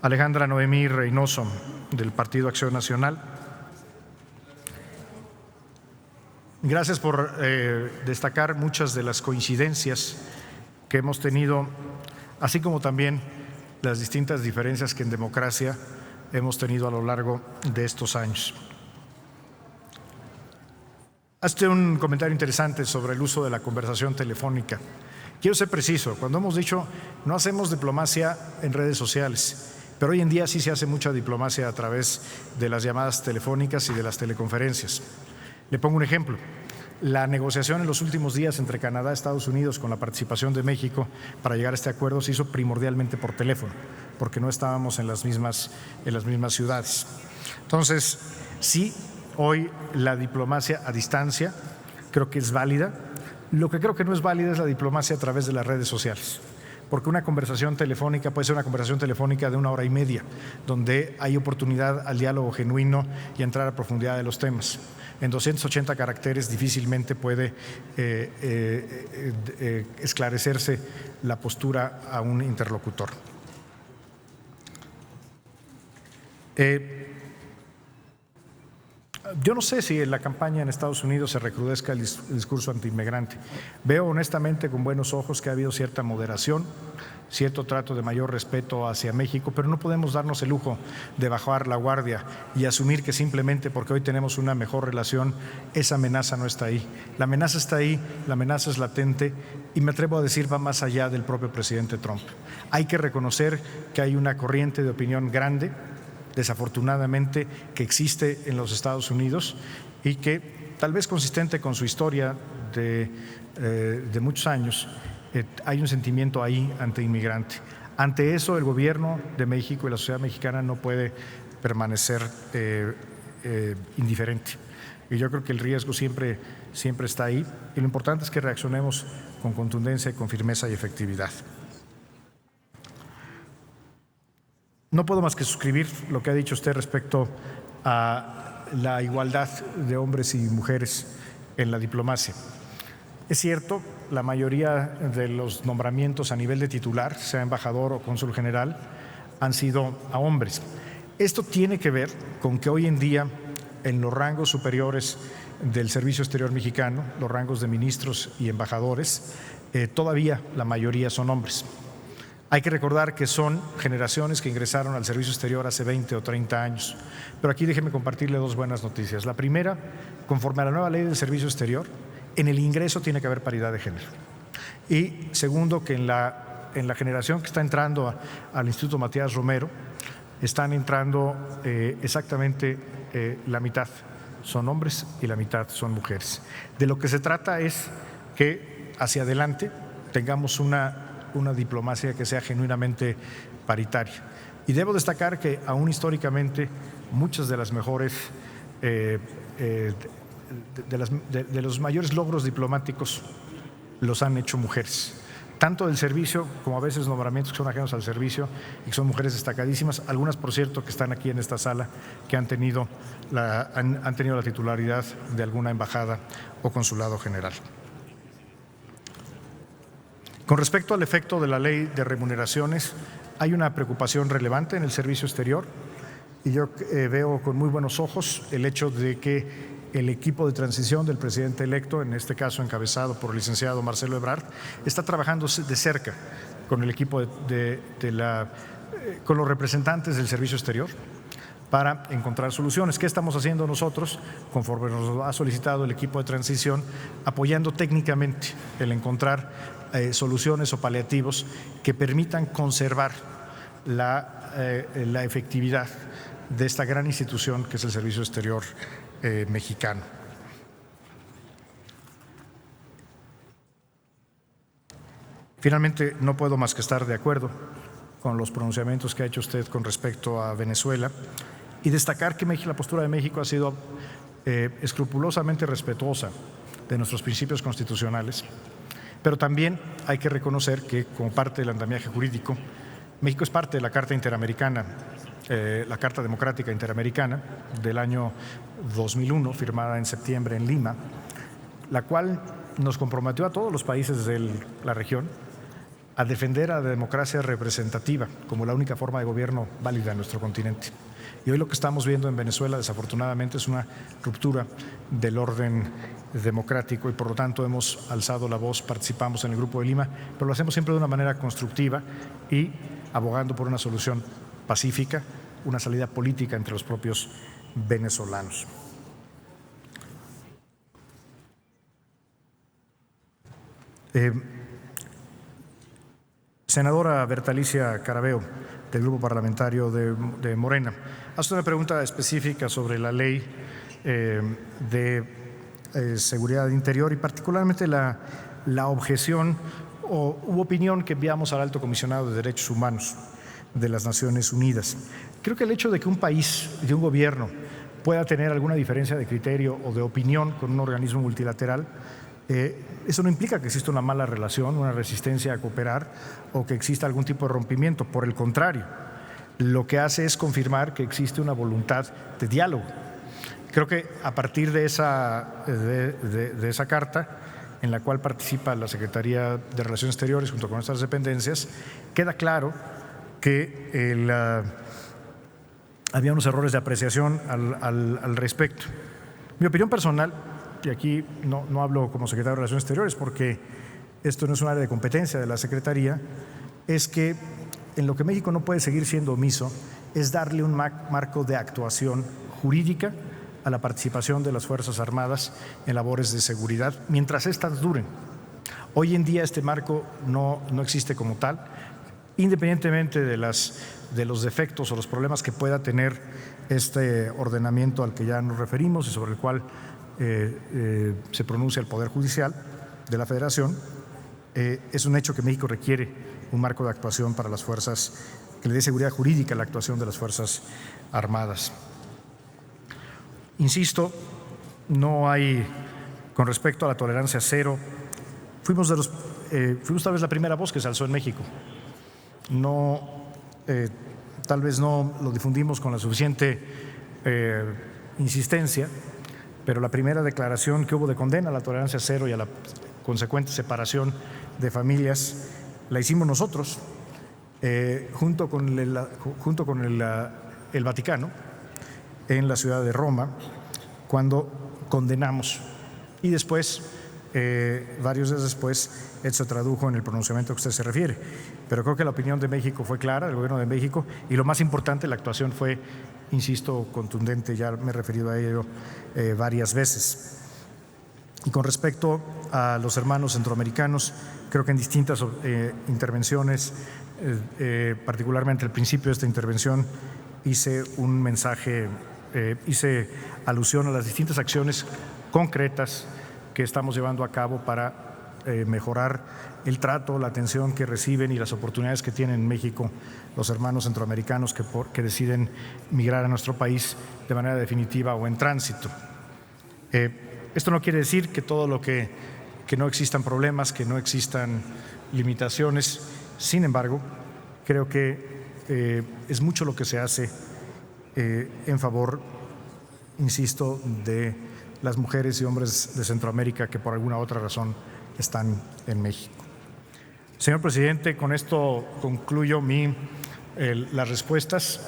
Alejandra Noemí Reynoso, del Partido Acción Nacional, gracias por destacar muchas de las coincidencias que hemos tenido, así como también las distintas diferencias que en democracia hemos tenido a lo largo de estos años. Hazte un comentario interesante sobre el uso de la conversación telefónica. Quiero ser preciso, cuando hemos dicho no hacemos diplomacia en redes sociales, pero hoy en día sí se hace mucha diplomacia a través de las llamadas telefónicas y de las teleconferencias. Le pongo un ejemplo. La negociación en los últimos días entre Canadá y Estados Unidos con la participación de México para llegar a este acuerdo se hizo primordialmente por teléfono, porque no estábamos en las mismas ciudades. Entonces, sí, hoy la diplomacia a distancia creo que es válida. Lo que creo que no es válida es la diplomacia a través de las redes sociales, porque una conversación telefónica puede ser una conversación telefónica de 1 hora y media, donde hay oportunidad al diálogo genuino y a entrar a profundidad de los temas. En 280 caracteres difícilmente puede esclarecerse la postura a un interlocutor. Yo no sé si en la campaña en Estados Unidos se recrudezca el discurso antiinmigrante. Veo honestamente con buenos ojos que ha habido cierta moderación, cierto trato de mayor respeto hacia México, pero no podemos darnos el lujo de bajar la guardia y asumir que simplemente porque hoy tenemos una mejor relación, esa amenaza no está ahí. La amenaza está ahí, la amenaza es latente y me atrevo a decir va más allá del propio presidente Trump. Hay que reconocer que hay una corriente de opinión grande, desafortunadamente, que existe en los Estados Unidos y que, tal vez consistente con su historia de muchos años, hay un sentimiento ahí antiinmigrante. Ante eso, el gobierno de México y la sociedad mexicana no puede permanecer indiferente. Y yo creo que el riesgo siempre está ahí, y lo importante es que reaccionemos con contundencia y con firmeza y efectividad. No puedo más que suscribir lo que ha dicho usted respecto a la igualdad de hombres y mujeres en la diplomacia. Es cierto, la mayoría de los nombramientos a nivel de titular, sea embajador o cónsul general, han sido a hombres. Esto tiene que ver con que hoy en día, en los rangos superiores del Servicio Exterior Mexicano, los rangos de ministros y embajadores, todavía la mayoría son hombres. Hay que recordar que son generaciones que ingresaron al servicio exterior hace 20 o 30 años. Pero aquí déjeme compartirle dos buenas noticias. La primera, conforme a la nueva ley del servicio exterior, en el ingreso tiene que haber paridad de género. Y segundo, que en la generación que está entrando al Instituto Matías Romero, están entrando exactamente la mitad son hombres y la mitad son mujeres. De lo que se trata es que hacia adelante tengamos una diplomacia que sea genuinamente paritaria. Y debo destacar que aún históricamente muchas de las mejores, de los mayores logros diplomáticos los han hecho mujeres, tanto del servicio como a veces nombramientos que son ajenos al servicio y que son mujeres destacadísimas, algunas por cierto que están aquí en esta sala que han tenido la titularidad de alguna embajada o consulado general. Con respecto al efecto de la ley de remuneraciones, hay una preocupación relevante en el servicio exterior y yo veo con muy buenos ojos el hecho de que el equipo de transición del presidente electo, en este caso encabezado por el licenciado Marcelo Ebrard, está trabajando de cerca con el equipo con los representantes del servicio exterior para encontrar soluciones. ¿Qué estamos haciendo nosotros? Conforme nos ha solicitado el equipo de transición, apoyando técnicamente el encontrar soluciones o paliativos que permitan conservar la efectividad de esta gran institución que es el servicio exterior mexicano. Finalmente, no puedo más que estar de acuerdo con los pronunciamientos que ha hecho usted con respecto a Venezuela y destacar que la postura de México ha sido escrupulosamente respetuosa de nuestros principios constitucionales, pero también hay que reconocer que como parte del andamiaje jurídico, México es parte de la Carta Interamericana, la Carta Democrática Interamericana del año 2001, firmada en septiembre en Lima, la cual nos comprometió a todos los países de la región a defender a la democracia representativa como la única forma de gobierno válida en nuestro continente. Y hoy lo que estamos viendo en Venezuela, desafortunadamente, es una ruptura del orden democrático y por lo tanto hemos alzado la voz, participamos en el Grupo de Lima, pero lo hacemos siempre de una manera constructiva y abogando por una solución pacífica, una salida política entre los propios venezolanos. Senadora Bertalicia Carabeo, del Grupo Parlamentario de Morena, hace una pregunta específica sobre la ley de seguridad interior y particularmente la objeción u opinión que enviamos al Alto Comisionado de Derechos Humanos de las Naciones Unidas. Creo que el hecho de que un país, de un gobierno, pueda tener alguna diferencia de criterio o de opinión con un organismo multilateral, eso no implica que exista una mala relación, una resistencia a cooperar o que exista algún tipo de rompimiento. Por el contrario, lo que hace es confirmar que existe una voluntad de diálogo. Creo que a partir de esa carta, en la cual participa la Secretaría de Relaciones Exteriores junto con nuestras dependencias, queda claro que había unos errores de apreciación al respecto. Mi opinión personal, y aquí no hablo como secretario de Relaciones Exteriores porque esto no es un área de competencia de la Secretaría, es que en lo que México no puede seguir siendo omiso es darle un marco de actuación jurídica a la participación de las Fuerzas Armadas en labores de seguridad mientras éstas duren. Hoy en día este marco no existe como tal, independientemente de los defectos o los problemas que pueda tener este ordenamiento al que ya nos referimos y sobre el cual se pronuncia el Poder Judicial de la Federación. Es un hecho que México requiere un marco de actuación para las fuerzas, que le dé seguridad jurídica a la actuación de las Fuerzas Armadas. Insisto, no hay, con respecto a la tolerancia cero, fuimos tal vez la primera voz que se alzó en México. Tal vez no lo difundimos con la suficiente insistencia, pero la primera declaración que hubo de condena a la tolerancia cero y a la consecuente separación de familias la hicimos nosotros, junto con el Vaticano, en la ciudad de Roma, cuando condenamos. Y después, varios días después, esto se tradujo en el pronunciamiento que usted se refiere. Pero creo que la opinión de México fue clara, del gobierno de México, y lo más importante, la actuación fue, insisto, contundente, ya me he referido a ello varias veces. Y con respecto a los hermanos centroamericanos, creo que en distintas intervenciones, particularmente al principio de esta intervención, hice un mensaje, hice alusión a las distintas acciones concretas que estamos llevando a cabo para mejorar el trato, la atención que reciben y las oportunidades que tienen en México los hermanos centroamericanos que deciden migrar a nuestro país de manera definitiva o en tránsito. Esto no quiere decir que todo lo que no existan problemas, que no existan limitaciones. Sin embargo, creo que es mucho lo que se hace en favor, insisto, de las mujeres y hombres de Centroamérica que por alguna otra razón están en México. Señor presidente, con esto concluyo las respuestas.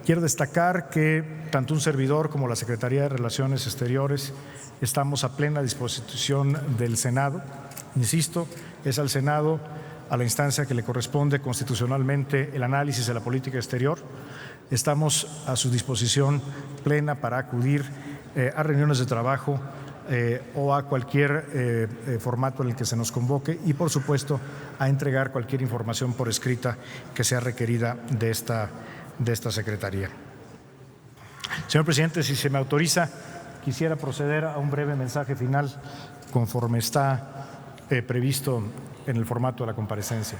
Quiero destacar que tanto un servidor como la Secretaría de Relaciones Exteriores estamos a plena disposición del Senado. Insisto, es al Senado, a la instancia que le corresponde constitucionalmente el análisis de la política exterior. Estamos a su disposición plena para acudir a reuniones de trabajo o a cualquier formato en el que se nos convoque y, por supuesto, a entregar cualquier información por escrita que sea requerida de esta Secretaría. Señor presidente, si se me autoriza, quisiera proceder a un breve mensaje final conforme está previsto en el formato de la comparecencia.